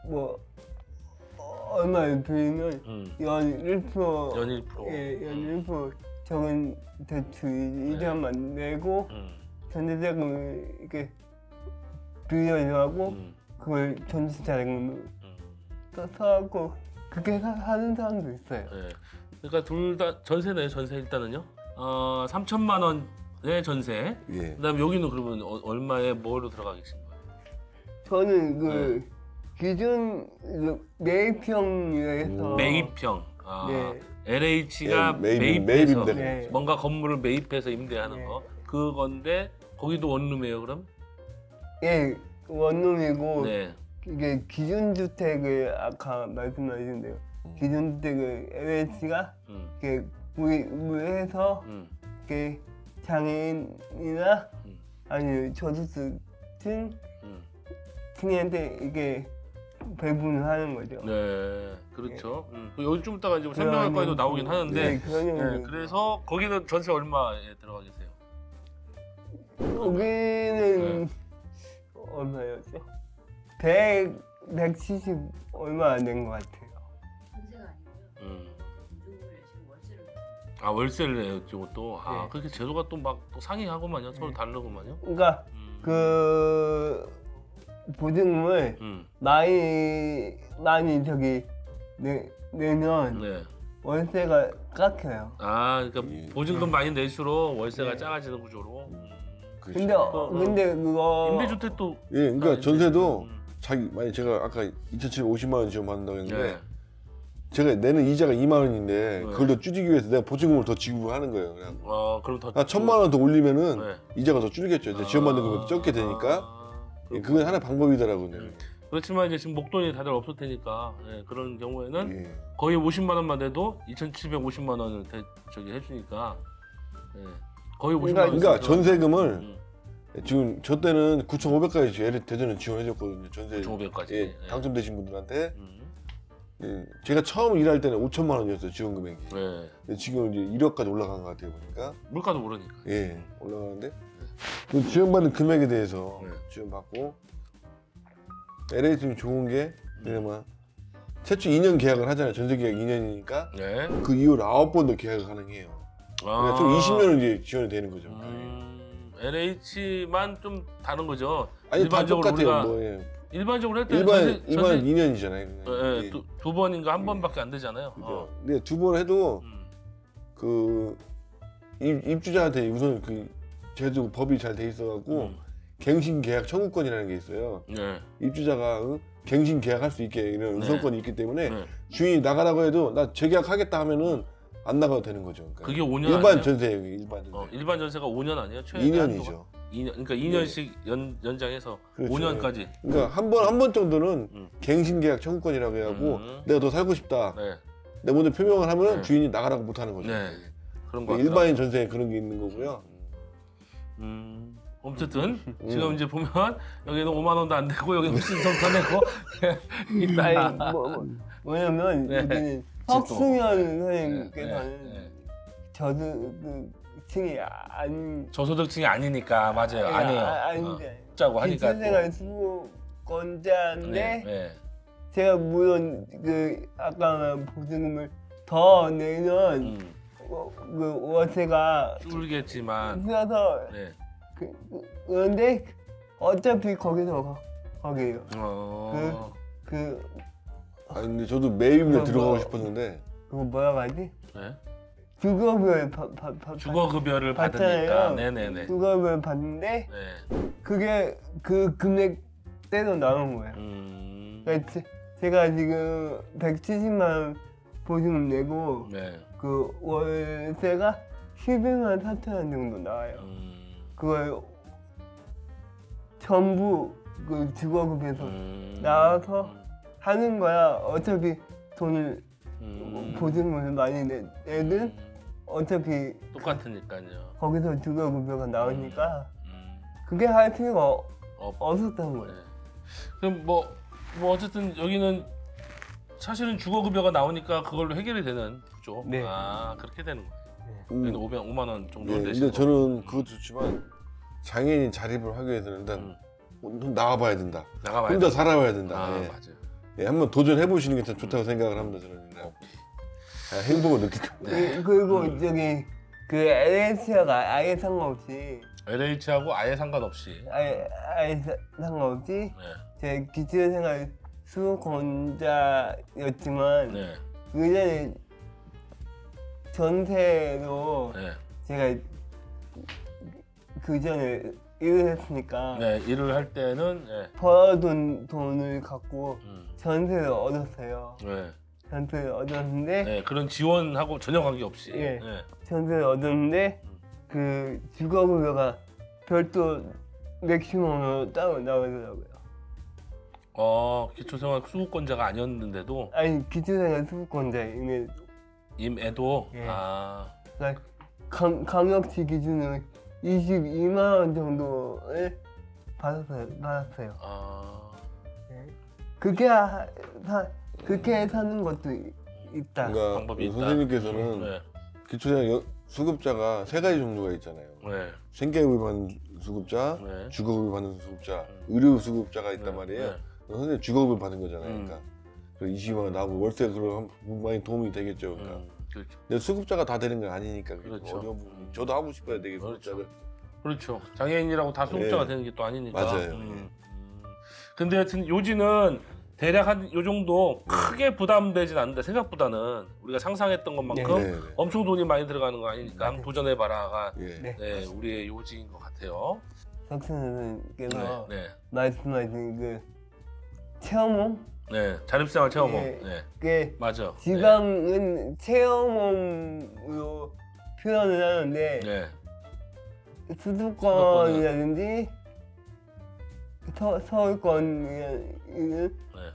Speaker 2: 뭐 얼마 들면 연 1%
Speaker 1: 연 1%.
Speaker 2: 예, 연 1% 적은 대출 이자만 내고 전세자금을 이렇게 빌려주고 그걸 전세자금을 써갖고 그렇게 하는 사람도 있어요.
Speaker 1: 네. 그러니까 둘 다 전세네요. 전세 일단은요. 3천만 원의 전세.
Speaker 3: 예.
Speaker 1: 그다음에 여기는 그러면 얼마에 뭐로 들어가 계신 거예요?
Speaker 2: 저는 그 기준 매입형이라 해서
Speaker 1: 매입형.
Speaker 2: 네.
Speaker 1: LH가
Speaker 3: 예, 매입
Speaker 1: 매입해서
Speaker 3: 임대.
Speaker 2: 네.
Speaker 1: 뭔가 건물을 매입해서 임대하는
Speaker 2: 네.
Speaker 1: 거. 그건데 거기도 원룸이에요, 그럼?
Speaker 2: 예, 원룸이고
Speaker 1: 네.
Speaker 2: 이게 기준주택을 아까 말씀하신 대로 기준주택을 LH가 이렇게 구입해서 이렇게 장애인이나 아니 저소득층 층한테 이게 배분을 하는 거죠.
Speaker 1: 네, 그렇죠. 여기 좀 이따가 이제 설명할 거에도 나오긴 하는데,
Speaker 2: 네, 그런
Speaker 1: 네,
Speaker 2: 경우는
Speaker 1: 그래서 거기는 전세 얼마에 들어가 계세요?
Speaker 2: 여기는 얼마였죠? 170 얼마 안 된 것 같아요.
Speaker 4: 전세가 아니고요. 공중을 지금 월세를
Speaker 1: 월세를 내요, 이것도.
Speaker 2: 네.
Speaker 1: 그렇게 제도가 또 막 또 상이하고만요, 서로 다르고만요.
Speaker 2: 그러니까 그 보증금을 많이 저기 내면
Speaker 1: 네.
Speaker 2: 월세가 깎여요.
Speaker 1: 그러니까 보증금 많이 낼수록 월세가
Speaker 2: 네.
Speaker 1: 작아지는 구조로.
Speaker 3: 그렇죠.
Speaker 2: 근데 그거
Speaker 1: 임대주택도.
Speaker 3: 예, 그러니까
Speaker 1: 임대.
Speaker 3: 전세도 자기 만약 제가 아까 2,750만 원 지원 받는다고 했는데
Speaker 1: 네.
Speaker 3: 제가 내는 이자가 2만 원인데 그걸 더 줄이기 위해서 내가 보증금을 더 지급하는 거예요. 그냥.
Speaker 1: 그럼 더.
Speaker 3: 1,000만 원 더 올리면은
Speaker 1: 네.
Speaker 3: 이자가 더 줄겠죠. 이제 지원받는 금액이 적게 되니까. 예, 그건 하나의 방법이더라고요.
Speaker 1: 그렇지만 이제 지금 목돈이 다들 없을 테니까 그런 경우에는
Speaker 3: 예.
Speaker 1: 거의 50만 원만 내도 2,750만 원을 해주니까 거의 50만 원.
Speaker 3: 그러니까 전세금을 지금 저 때는 9,500까지 대전은 지원해줬거든요. 전세
Speaker 1: 9,500까지.
Speaker 3: 예, 당첨되신 분들한테 예, 제가 처음 일할 때는 5천만 원이었어요 지원 금액이.
Speaker 1: 네.
Speaker 3: 근데 지금 이제 1억까지 올라간 것 같아요 보니까.
Speaker 1: 물가도 오르니까.
Speaker 3: 예, 올라가는데 그 지원받는 금액에 대해서
Speaker 1: 네.
Speaker 3: 지원받고 LH팀이 좋은 게 왜냐면 최초 2년 계약을 하잖아요. 전세 계약 2년이니까
Speaker 1: 네.
Speaker 3: 그 이후로 9번 더 계약이 가능해요. 그러니까 총 20년은 이제 지원이 되는 거죠.
Speaker 1: LH만 좀 다른 거죠.
Speaker 3: 아니 다 똑같아요.
Speaker 1: 우리가
Speaker 3: 뭐, 예.
Speaker 1: 일반적으로 할 때는
Speaker 3: 일반
Speaker 1: 전세
Speaker 3: 2년이잖아요.
Speaker 1: 예, 두 번인가 한 번밖에 안 되잖아요.
Speaker 3: 그죠. 근데 두 번 해도 그 입주자한테 우선 그 제도 법이 잘 돼 있어갖고 갱신 계약 청구권이라는 게 있어요.
Speaker 1: 네.
Speaker 3: 입주자가 갱신 계약할 수 있게 이런
Speaker 1: 네.
Speaker 3: 우선권이 있기 때문에
Speaker 1: 네.
Speaker 3: 주인이 나가라고 해도 나 재계약하겠다 하면은 안 나가도 되는 거죠. 그러니까
Speaker 1: 그게 5년
Speaker 3: 일반
Speaker 1: 아니에요?
Speaker 3: 전세예요. 일반 전세.
Speaker 1: 일반 전세가 5년 아니에요? 최대
Speaker 3: 2년이죠.
Speaker 1: 2년, 그러니까 2년씩 연장해서
Speaker 3: 그렇죠.
Speaker 1: 5년까지.
Speaker 3: 그러니까 한 번 정도는 갱신 계약 청구권이라고 해갖고 내가 더 살고 싶다.
Speaker 1: 네.
Speaker 3: 내가 먼저 표명을 하면
Speaker 1: 네.
Speaker 3: 주인이 나가라고 못 하는 거죠.
Speaker 1: 네. 그런 거
Speaker 3: 일반인 전세에 그런 게 있는 거고요.
Speaker 1: 어쨌든 지금 이제 보면 여기는 5만 원도 안 되고 여기는 신청 더 내고
Speaker 2: 아니
Speaker 1: 있다.
Speaker 2: 뭐냐면
Speaker 1: 네.
Speaker 2: 여기는 박승현 선생님께서는 저승층이 안
Speaker 1: 저소득층이 아니니까 맞아요. 아니에요.
Speaker 2: 아닌데
Speaker 1: 짜고 하니까
Speaker 2: 기초생활 수급권자인데
Speaker 1: 네.
Speaker 2: 제가 물론 그 아까 보증금을 더 내면 그 월세가
Speaker 1: 줄겠지만
Speaker 2: 줄어서
Speaker 1: 네.
Speaker 2: 그런데 어차피 거기서 거기에요. 그
Speaker 3: 아니 근데 저도 매입에
Speaker 2: 뭐,
Speaker 3: 들어가고
Speaker 2: 뭐.
Speaker 3: 싶었는데
Speaker 2: 그거 뭐라고 하지?
Speaker 1: 네.
Speaker 2: 주거비를
Speaker 1: 주거급여를
Speaker 2: 받잖아요.
Speaker 1: 받으니까 네네네.
Speaker 2: 주거비를 받는데
Speaker 1: 네.
Speaker 2: 그게 그 금액대로 나온 거예요. 그러니까 제가 지금 170만 원 보증금 내고
Speaker 1: 네.
Speaker 2: 그 월세가 11만 4천 원 정도 나와요. 그걸 전부 그 주거급에서 나와서 하는 거야. 어차피 돈을 보증금을 많이 내든 어차피
Speaker 1: 똑같으니까요.
Speaker 2: 거기서 주거급여가 나오니까 그게 할 필요가 없었던 거예요.
Speaker 1: 네. 그럼 뭐 어쨌든 여기는 사실은 주거급여가 나오니까 그걸로 해결이 되는 구조.
Speaker 2: 네.
Speaker 1: 아 그렇게 되는 거예요.
Speaker 3: 음,
Speaker 1: 여기는 5만 원 정도
Speaker 3: 예,
Speaker 1: 되시고.
Speaker 3: 근데 저는 그것도 좋지만 장애인이 자립을 하기 위해서는 일단 나와봐야 된다.
Speaker 1: 나가봐야
Speaker 3: 혼자
Speaker 1: 돼.
Speaker 3: 살아봐야 된다.
Speaker 1: 아
Speaker 3: 예.
Speaker 1: 맞아요.
Speaker 3: 예, 한번 도전해 보시는 게 참 좋다고 생각을 합니다. 저는 행복을 느낄 겁니다.
Speaker 2: 그리고 저기 그 LH가 아예 상관없이
Speaker 1: LH하고 아예 상관없이.
Speaker 2: 아예 상관없이
Speaker 1: 네.
Speaker 2: 제 기초생활 수급권자였지만
Speaker 1: 네.
Speaker 2: 예전에 전세로
Speaker 1: 네.
Speaker 2: 제가 그 전에 일을 했으니까
Speaker 1: 네. 일을 할 때는 네.
Speaker 2: 벌어둔 돈을 갖고
Speaker 1: 음.
Speaker 2: 전세를 얻었어요.
Speaker 1: 네.
Speaker 2: 전세를 얻었는데
Speaker 1: 네. 그런 지원하고 전혀 관계 없이.
Speaker 2: 예.
Speaker 1: 네.
Speaker 2: 전세를 얻었는데 그 주거급여가 별도 맥시멈으로 따로 나오더라고요.
Speaker 1: 기초생활 수급권자가 아니었는데도
Speaker 2: 아니 기초생활 수급권자임에
Speaker 1: 임에도
Speaker 2: 예.
Speaker 1: 아
Speaker 2: 강력시 기준으로 22만 원 정도를 받았어요. 네. 그렇게 사는 것도 있다.
Speaker 3: 그러니까
Speaker 1: 방법이 있다.
Speaker 3: 선생님께서는
Speaker 1: 네.
Speaker 3: 기초생활 수급자가 세 가지 종류가 있잖아요.
Speaker 1: 네.
Speaker 3: 생계급여 받는 수급자,
Speaker 1: 네.
Speaker 3: 주거급여 받는 수급자, 의료 수급자가 있단
Speaker 1: 네.
Speaker 3: 말이에요.
Speaker 1: 네.
Speaker 3: 선생님 주거급여 받는 거잖아요. 그러니까 20만 원 나오고 월세 그럼 많이 도움이 되겠죠. 그러니까.
Speaker 1: 그렇죠.
Speaker 3: 근데 수급자가 다 되는 건 아니니까 그게
Speaker 1: 그렇죠.
Speaker 3: 어려운 부분이. 저도 하고 싶어야 되게
Speaker 1: 그렇죠.
Speaker 3: 수급자를.
Speaker 1: 그렇죠. 장애인이라고 다 수급자가
Speaker 3: 예.
Speaker 1: 되는 게 또 아니니까.
Speaker 3: 맞아요.
Speaker 1: 근데 여튼 요지는 대략 한 요 정도 크게 부담되진 않는데 생각보다는 우리가 상상했던 것만큼
Speaker 3: 네, 네.
Speaker 1: 엄청 돈이 많이 들어가는 거 아니니까 한번 도전해봐라가
Speaker 3: 예.
Speaker 2: 네.
Speaker 1: 네, 우리의 요지인 것 같아요.
Speaker 2: 석순 선생님께서
Speaker 1: 네.
Speaker 2: 말씀하신 그 체험홈?
Speaker 1: 네. 자립생활 체험홈.
Speaker 2: 예.
Speaker 1: 네.
Speaker 2: 그게
Speaker 1: 맞아.
Speaker 2: 지방은 체험홈으로 표현을 하는데
Speaker 1: 네.
Speaker 2: 수도권이라든지 서울권에는
Speaker 1: 네.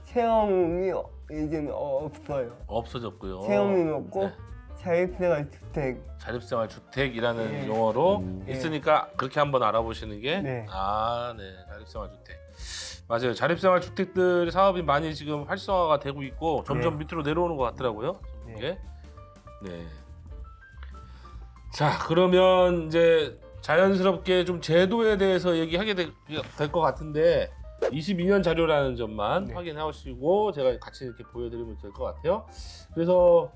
Speaker 2: 체험이 이제는 없어요.
Speaker 1: 없어졌고요.
Speaker 2: 체험이 없고
Speaker 1: 네.
Speaker 2: 자립생활 주택.
Speaker 1: 자립생활 주택이라는
Speaker 2: 예.
Speaker 1: 용어로
Speaker 2: 예.
Speaker 1: 있으니까 그렇게 한번 알아보시는 게
Speaker 2: 네.
Speaker 1: 네. 자립생활 주택. 맞아요. 자립생활 주택들 사업이 많이 지금 활성화가 되고 있고 점점
Speaker 2: 네.
Speaker 1: 밑으로 내려오는 것 같더라고요.
Speaker 2: 네.
Speaker 1: 이게. 네. 자, 그러면 이제 자연스럽게 좀 제도에 대해서 얘기하게 될 것 같은데 22년 자료라는 점만
Speaker 2: 네.
Speaker 1: 확인하시고 제가 같이 이렇게 보여드리면 될 것 같아요. 그래서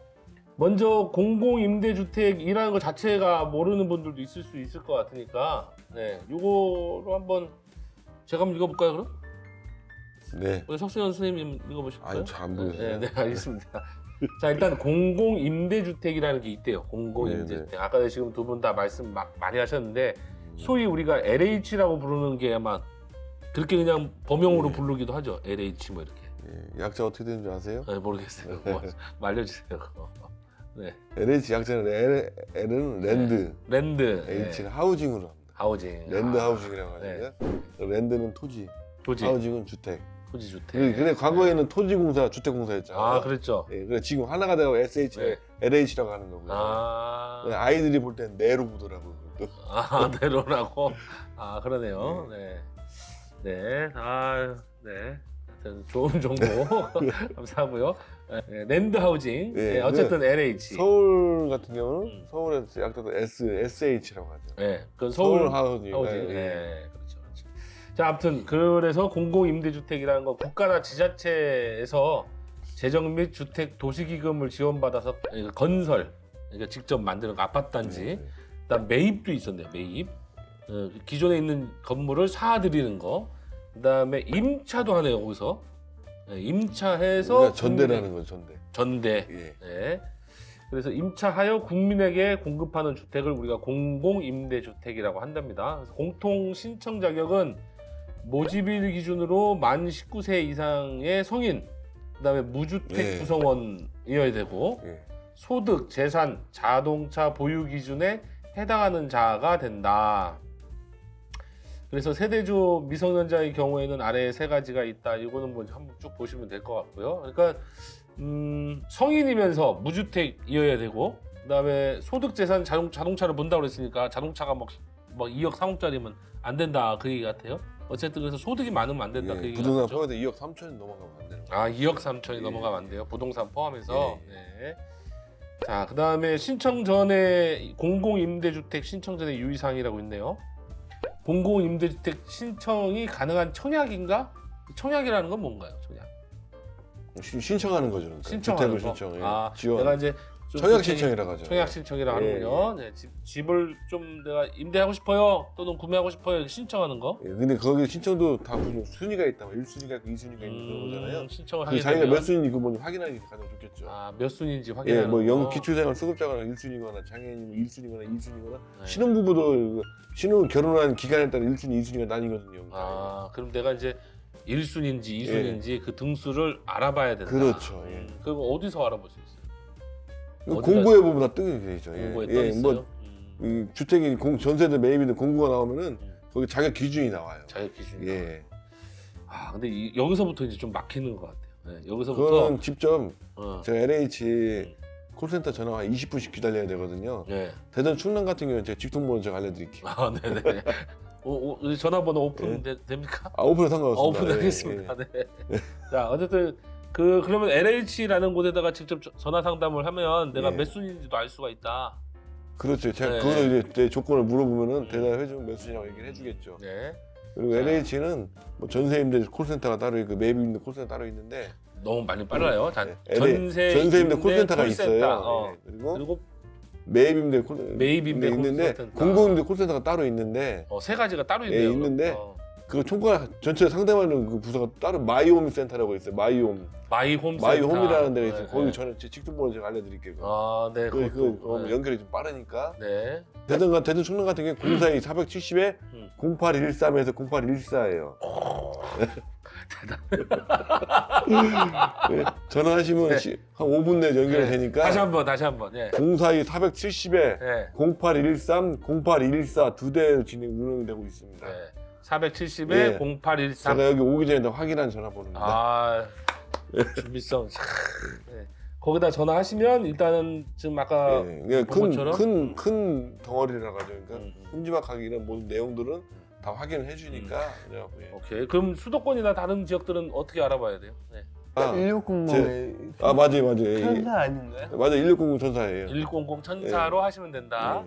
Speaker 1: 먼저 공공임대주택이라는 것 자체가 모르는 분들도 있을 수 있을 것 같으니까 네, 요거로 한번 제가 한번 읽어볼까요, 그럼?
Speaker 3: 네.
Speaker 1: 우리 석수현 선생님 읽어보실까요?
Speaker 3: 아니 잘 안 보여요.
Speaker 1: 네, 네, 알겠습니다. 자, 일단 공공임대주택이라는 게 있대요. 공공임대주택. 아까 지금 두 분 다 말씀 많이 하셨는데 소위 우리가 LH라고 부르는 게 아마 그렇게 그냥 범용으로
Speaker 3: 네.
Speaker 1: 부르기도 하죠. LH 뭐 이렇게.
Speaker 3: 예, 약자 어떻게 되는지 아세요?
Speaker 1: 네, 모르겠어요. 뭐, 알려주세요. 그거. 네.
Speaker 3: LH 약자는 L은 랜드,
Speaker 1: 랜드,
Speaker 3: H는 하우징으로 합니다.
Speaker 1: 하우징,
Speaker 3: 랜드 하우징이라고
Speaker 1: 네.
Speaker 3: 하니까 랜드는 토지,
Speaker 1: 토지,
Speaker 3: 하우징은 주택.
Speaker 1: 토지 주택.
Speaker 3: 근데 과거에는 토지공사, 주택공사였잖아요.
Speaker 1: 아, 그랬죠.
Speaker 3: 예, 그래 지금 하나가 되고 SH,
Speaker 1: 네.
Speaker 3: LH라고 하는 거고요.
Speaker 1: 아,
Speaker 3: 아이들이 볼 땐 네로 보더라고요. 그것도.
Speaker 1: 아, 내로라고. 아, 그러네요. 네, 네, 아, 네. 하여튼 좋은 정보 감사하고요. 네, 랜드 하우징.
Speaker 3: 네,
Speaker 1: 네, 어쨌든 LH.
Speaker 3: 서울 같은 경우는 서울에서 약자도 SH라고 하죠.
Speaker 1: 네, 그
Speaker 3: 서울
Speaker 1: 서울
Speaker 3: 하우징.
Speaker 1: 하우징.
Speaker 3: 예, 예.
Speaker 1: 네, 그렇죠, 그렇죠. 자, 아무튼 그래서 공공임대주택이라는 거 국가나 지자체에서 재정 및 주택 도시기금을 지원받아서 건설, 그러니까 직접 만드는 거, 아파트 단지,
Speaker 3: 네.
Speaker 1: 그다음 매입도 있었네요. 매입. 기존에 있는 건물을 사들이는 거. 그다음에 임차도 하네요. 거기서. 네, 임차해서
Speaker 3: 우리가 전대라는 거죠, 전대.
Speaker 1: 전대.
Speaker 3: 예.
Speaker 1: 네. 그래서 임차하여 국민에게 공급하는 주택을 우리가 공공임대주택이라고 한답니다. 그래서 공통 신청 자격은 모집일 기준으로 만 19세 이상의 성인, 그다음에 무주택
Speaker 3: 예.
Speaker 1: 구성원이어야 되고
Speaker 3: 예.
Speaker 1: 소득, 재산, 자동차 보유 기준에 해당하는 자가 된다. 그래서 세대주 미성년자의 경우에는 아래에 세 가지가 있다. 이거는 뭐 한번 쭉 보시면 될 것 같고요. 그러니까 성인이면서 무주택이어야 되고, 그다음에 소득, 재산, 자동차를 본다고 그랬으니까 자동차가 막 2억 3억짜리면 안 된다 그 얘기 같아요. 어쨌든 그래서 소득이 많으면 안 된다 그
Speaker 3: 예.
Speaker 1: 얘기
Speaker 3: 부동산
Speaker 1: 같죠.
Speaker 3: 포함해서 2억 3천이 넘어가면 안 되는 거예요.
Speaker 1: 아, 2억 3천이
Speaker 3: 예.
Speaker 1: 넘어가면 안 돼요. 부동산 포함해서.
Speaker 3: 예.
Speaker 1: 네. 자, 그다음에 신청 전에 공공임대주택 신청 전에 유의사항이라고 있네요. 공공임대주택 신청이 가능한 청약인가? 청약이라는 건 뭔가요? 청약.
Speaker 3: 신청하는 거죠. 그러니까.
Speaker 1: 신청하는
Speaker 3: 주택을
Speaker 1: 거.
Speaker 3: 신청. 예.
Speaker 1: 아,
Speaker 3: 지원.
Speaker 1: 내가 이제 좀
Speaker 3: 청약
Speaker 1: 주택이-
Speaker 3: 신청이라고 하죠.
Speaker 1: 청약 신청이라고
Speaker 3: 예,
Speaker 1: 하는군요. 네, 집을 좀 내가 임대하고 싶어요. 또는 구매하고 싶어요. 이렇게 신청하는 거.
Speaker 3: 예. 근데 거기 신청도 다 무슨 순위가 있다면 1순위가 있고 2순위가 있는 그런 거잖아요.
Speaker 1: 신청을
Speaker 3: 그
Speaker 1: 하게
Speaker 3: 자기가
Speaker 1: 되면
Speaker 3: 몇 순위인지 그거 먼저 확인하는 게 가장 좋겠죠.
Speaker 1: 아, 몇 순인지
Speaker 3: 예,
Speaker 1: 확인하는
Speaker 3: 뭐
Speaker 1: 거.
Speaker 3: 기초생활 수급자거나 1순위거나 장애인이면 1순위거나 2순위거나
Speaker 1: 네.
Speaker 3: 신혼부부도 신혼 결혼한 기간에 따라 1순위, 2순위가 나뉘거든요.
Speaker 1: 아, 그럼 내가 이제 1순인지 2순인지 그 등수를 알아봐야 된다.
Speaker 3: 그렇죠. 예.
Speaker 1: 그거 어디서 알아볼 수 있어요? 어디다-
Speaker 3: 공고에 보면 다 뜨게 되죠. 예.
Speaker 1: 공고에 떠
Speaker 3: 예,
Speaker 1: 있어요?
Speaker 3: 뭐 이 주택이 전세대 매입이든 공고가 나오면은
Speaker 1: 음.
Speaker 3: 거기 자격 기준이 나와요.
Speaker 1: 자격 기준이.
Speaker 3: 예.
Speaker 1: 아, 근데 여기서부터 이제 좀 막히는 것 같아요. 네, 여기서부터
Speaker 3: 그거는 직접
Speaker 1: 어,
Speaker 3: 제가 LH 콜센터 전화 한 20분씩 기다려야 되거든요.
Speaker 1: 네.
Speaker 3: 대전 충남 같은 경우는 제가 직통번호 제가 알려드릴게요.
Speaker 1: 아, 네네. 우리 전화번호 오픈
Speaker 3: 예.
Speaker 1: 됩니까?
Speaker 3: 아, 오픈 상관없습니다.
Speaker 1: 오픈하겠습니다.
Speaker 3: 예, 예.
Speaker 1: 네. 자, 어쨌든 그러면 LH라는 곳에다가 직접 전화 상담을 하면 내가
Speaker 3: 예.
Speaker 1: 몇 순인지도 알 수가 있다.
Speaker 3: 그렇죠. 제가
Speaker 1: 네.
Speaker 3: 그거를 이제 제 조건을 물어보면은 대답해주면 몇 순이라고 얘기를 해주겠죠.
Speaker 1: 네.
Speaker 3: 그리고
Speaker 1: 자.
Speaker 3: LH는 뭐 전세임대 콜센터가 따로 있고 매입임대 콜센터 따로 있는데
Speaker 1: 너무 많이 빨라요. 자,
Speaker 3: 네.
Speaker 1: 전세임대
Speaker 3: 콜센터가
Speaker 1: 콜센터.
Speaker 3: 있어요. 예. 그리고
Speaker 1: 그리고
Speaker 3: 매입임대
Speaker 1: 매입임대
Speaker 3: 있는데
Speaker 1: 콜센터.
Speaker 3: 공공임대 콜센터가 따로 있는데
Speaker 1: 세 가지가 따로
Speaker 3: 예,
Speaker 1: 있네요.
Speaker 3: 있는데
Speaker 1: 그럼.
Speaker 3: 그 총괄 전체 상담하는 그 부서가 따로 마이홈 센터라고 있어요. 마이홈.
Speaker 1: 마이홈 센터.
Speaker 3: 마이홈이라는 데가 있어요.
Speaker 1: 네,
Speaker 3: 거기
Speaker 1: 네.
Speaker 3: 저는 제 직통번호 제가 알려드릴게요.
Speaker 1: 아, 네.
Speaker 3: 그거
Speaker 1: 네.
Speaker 3: 연결이 좀 빠르니까.
Speaker 1: 네.
Speaker 3: 대전 충남 같은 경우 042 470에
Speaker 1: 음.
Speaker 3: 0813에서 0814예요. 네, 전화하시면
Speaker 1: 네.
Speaker 3: 한 5분 내에 연결이
Speaker 1: 네.
Speaker 3: 되니까
Speaker 1: 다시 한번. 예.
Speaker 3: 042 470에
Speaker 1: 네.
Speaker 3: 0813, 0814 두 대 운영되고 있습니다.
Speaker 1: 네. 470에
Speaker 3: 예.
Speaker 1: 0813.
Speaker 3: 제가 여기 오기 전에 다 확인한 전화번호입니다.
Speaker 1: 아, 준비성. 네. 거기다 전화하시면 일단은 지금 아까
Speaker 3: 예,
Speaker 1: 본 것처럼
Speaker 3: 큰 덩어리라고 하죠. 그러니까
Speaker 1: 음.
Speaker 3: 큼지막하게 이런 모든 내용들은 다 확인을 해주니까. 그래갖고, 예.
Speaker 1: 오케이. 그럼 수도권이나 다른 지역들은 어떻게 알아봐야 돼요? 네.
Speaker 2: 1600에
Speaker 3: 맞아요. 예.
Speaker 2: 천사 아닌가요?
Speaker 3: 맞아, 1600 천사예요.
Speaker 1: 100 천사로 하시면 된다.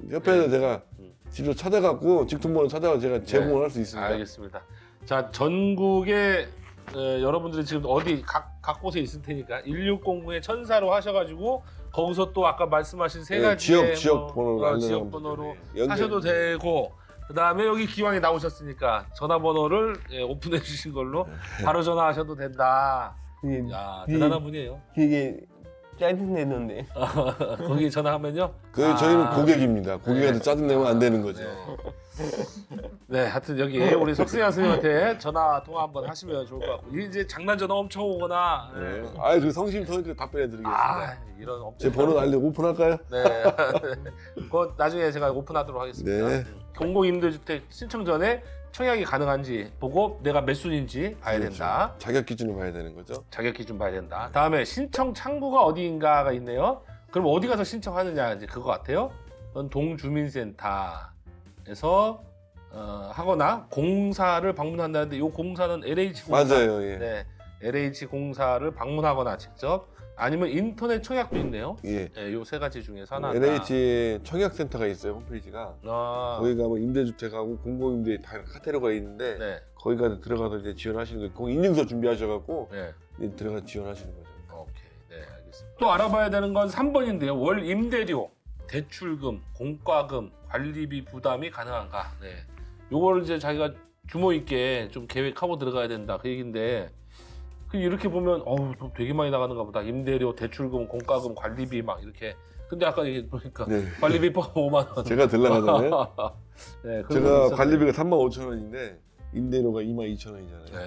Speaker 3: 옆에서
Speaker 1: 네.
Speaker 3: 제가 직접 찾아갖고 직통번호 찾아가 제가 제공을 할 수 있습니다.
Speaker 1: 알겠습니다. 자, 전국에 여러분들이 지금 어디 각 곳에 있을 테니까 1600의 천사로 하셔가지고 거기서 또 아까 말씀하신 세
Speaker 3: 예,
Speaker 1: 가지의
Speaker 3: 지역 번호로
Speaker 1: 지역 번호로
Speaker 3: 연결.
Speaker 1: 하셔도 되고 그다음에 여기 기왕에 나오셨으니까 전화번호를 오픈해 주신 걸로 바로 전화하셔도 된다.
Speaker 2: 이게,
Speaker 1: 야, 대단한 분이에요.
Speaker 2: 되게 짜증내던데.
Speaker 1: 거기 전화하면요.
Speaker 3: 저희는 고객입니다. 고객한테
Speaker 1: 네.
Speaker 3: 짜증내면 안 되는 거죠.
Speaker 1: 네, 하여튼 여기 우리 석승현 선생님한테 전화 통화 한번 하시면 좋을 것 같고 이제 장난 전화 엄청 오거나
Speaker 3: 네. 그 성심 터니까 답변해드리겠습니다.
Speaker 1: 이런 엄청
Speaker 3: 제 번호 알려 오픈할까요?
Speaker 1: 네. 그거 나중에 제가 오픈하도록 하겠습니다.
Speaker 3: 네.
Speaker 1: 공공임대주택 신청 전에 청약이 가능한지 보고 내가 몇 순인지 봐야 된다.
Speaker 3: 그렇죠. 자격 기준을 봐야 되는 거죠.
Speaker 1: 자격 기준 봐야 된다. 다음에 신청 창구가 어디인가가 있네요. 그럼 어디 가서 신청하느냐 이제 그거 같아요. 그건 동주민센터에서 하거나 공사를 방문한다는데 이 공사는 LH 공사.
Speaker 3: 맞아요. 예.
Speaker 1: 네, LH 공사를 방문하거나 직접 아니면 인터넷 청약도 있네요.
Speaker 3: 예.
Speaker 1: 네, 요 세 가지 중에서 하나.
Speaker 3: LH 청약센터가 있어요. 홈페이지가. 거기 가면 임대주택하고 공공임대 다 카테고리가 있는데
Speaker 1: 네,
Speaker 3: 거기 가서 들어가서 이제 지원하시는 거예요. 거기 인증서 준비하셔갖고
Speaker 1: 네.
Speaker 3: 이제 들어가서 지원하시는 거죠.
Speaker 1: 오케이, 네, 알겠습니다. 또 알아봐야 되는 건 3번인데요. 월 임대료, 대출금, 공과금, 관리비 부담이 가능한가? 네, 요걸 이제 자기가 규모 있게 좀 계획하고 들어가야 된다 그 얘긴데. 이렇게 보면 돈 되게 많이 나가는가 보다. 임대료, 대출금, 공과금, 관리비 막 이렇게. 근데 아까 얘기 보니까
Speaker 3: 네.
Speaker 1: 관리비 포함 5만 원.
Speaker 3: 제가 들나가잖아요.
Speaker 1: 네,
Speaker 3: 제가 관리비가 35,000원인데 임대료가 22,000원이잖아요.
Speaker 1: 네,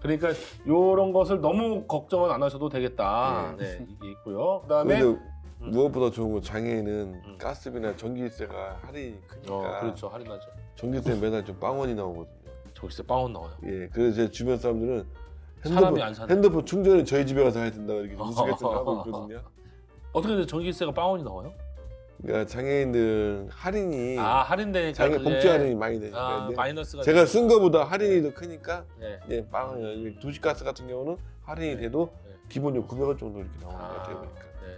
Speaker 1: 그러니까 이런 것을 너무 걱정은 안 하셔도 되겠다. 네, 이게 있고요. 그다음에
Speaker 3: 근데 무엇보다 좋은 건 장애인은 가스비나 전기세가 할인이 크니까
Speaker 1: 그렇죠, 할인하죠.
Speaker 3: 전기세 매달 좀 빵원이 나오거든요.
Speaker 1: 저기서 빵원 나와요.
Speaker 3: 예, 그래서 제 주변 사람들은
Speaker 1: 사람이 안 사네.
Speaker 3: 핸드폰 충전을 저희 집에 가서 해야 된다 이렇게 우스갯소리 하고 있거든요.
Speaker 1: 어떻게 근데 전기세가 빵원이 나와요?
Speaker 3: 그러니까 장애인들 할인이
Speaker 1: 할인되니까
Speaker 3: 장애
Speaker 1: 그게-
Speaker 3: 복지 할인이 많이 되니까 근데
Speaker 1: 마이너스가
Speaker 3: 제가 쓴 거보다 할인이 더 크니까
Speaker 1: 네.
Speaker 3: 예, 빵 도시가스 같은 경우는 할인이 돼도
Speaker 1: 네.
Speaker 3: 기본료 900원 정도 이렇게 나오는 것 같아요. 그러니까.
Speaker 1: 네.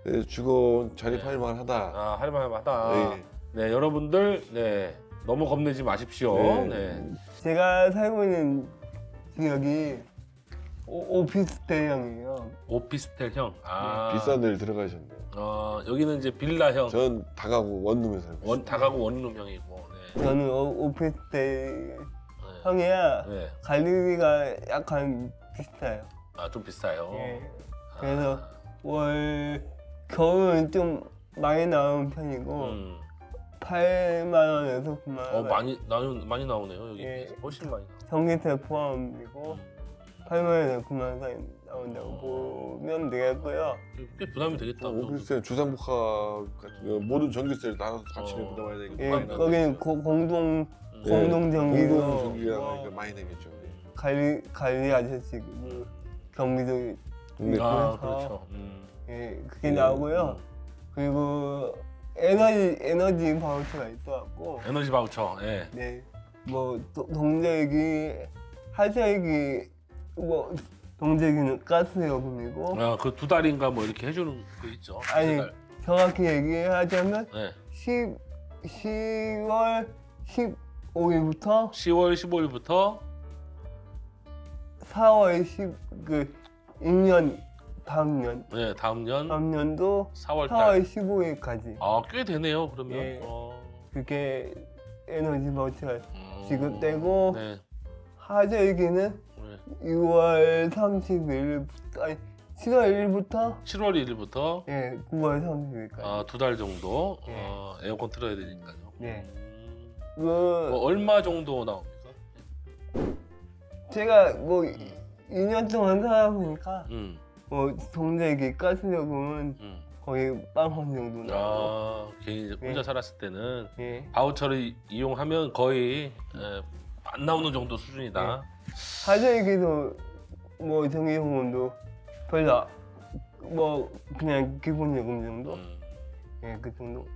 Speaker 3: 그래서 주거 자립할 만하다.
Speaker 1: 할만하다.
Speaker 3: 예.
Speaker 1: 네, 여러분들 네 너무 겁내지 마십시오.
Speaker 3: 네.
Speaker 1: 네.
Speaker 2: 제가 살고 있는 지역이 오피스텔형이에요.
Speaker 1: 오피스텔형.
Speaker 3: 비싼 데를 들어가셨네요.
Speaker 1: 여기는 이제 빌라형.
Speaker 3: 전 다가구 원룸에 살고 있어요.
Speaker 1: 다가구 원룸형이고. 네.
Speaker 2: 저는 오피스텔형이야.
Speaker 1: 네.
Speaker 2: 관리비가 약간 비싸요.
Speaker 1: 좀 비싸요.
Speaker 2: 예. 그래서 겨울은 좀 많이 나오는 편이고 8만 원에서 9만 원.
Speaker 1: 많이 나오네요. 여기
Speaker 2: 예.
Speaker 1: 비해서 훨씬 많이 나와.
Speaker 2: 전기세 포함이고 8만 원에서 9만 원 사이 나온다고 보면 되겠고요.
Speaker 1: 꽤 부담이 되겠다.
Speaker 3: 오피스텔 주상복합 같은 거 모든 전기세를 나눠서 같이 부담해야 되니까
Speaker 2: 예,
Speaker 3: 많이
Speaker 2: 거기는 공동 전기도
Speaker 3: 공동 전기가 그러니까 많이 되겠죠.
Speaker 2: 관리 아저씨 뭐 경비도
Speaker 3: 동네
Speaker 1: 그렇죠.
Speaker 2: 예, 그게 나오고요. 그리고 에너지 바우처가 있어갖고
Speaker 1: 에너지 바우처. 예.
Speaker 2: 네, 뭐 동제기, 하자기, 뭐 동제기는 가스요금이고
Speaker 1: 그 2달인가 뭐 이렇게 해주는 거 있죠.
Speaker 2: 아니
Speaker 1: 2달.
Speaker 2: 정확히 얘기하자면
Speaker 1: 네.
Speaker 2: 10월 15일부터
Speaker 1: 10월 15일부터
Speaker 2: 4월 2년 다음 년
Speaker 1: 네, 다음 년
Speaker 2: 다음 년도
Speaker 1: 4월
Speaker 2: 4월 15일까지
Speaker 1: 꽤 되네요. 그러면.
Speaker 2: 예. 그게 에너지 바우처가
Speaker 1: 음,
Speaker 2: 지급되고
Speaker 1: 네.
Speaker 2: 하자기는
Speaker 1: 네.
Speaker 2: 6월 30일부터 아니 7월 1일부터
Speaker 1: 7월 1일부터
Speaker 2: 예 9월 30일까지
Speaker 1: 2달 정도
Speaker 2: 예.
Speaker 1: 에어컨 틀어야 되니까요.
Speaker 2: 예.
Speaker 1: 뭐
Speaker 2: 그
Speaker 1: 얼마 정도 나옵니까?
Speaker 2: 제가 뭐 2년 동안 살아보니까
Speaker 1: 음.
Speaker 2: 뭐 동제기 가스요금은
Speaker 1: 음.
Speaker 2: 거의 빵원 정도 나오고
Speaker 1: 개인 혼자
Speaker 2: 예.
Speaker 1: 살았을 때는
Speaker 2: 예.
Speaker 1: 바우처를 이용하면 거의 안 나오는 정도 수준이다.
Speaker 2: 하자기도 뭐 전기요금도 별로 뭐 그냥 기본 요금 정도
Speaker 1: 음.
Speaker 2: 예 그 정도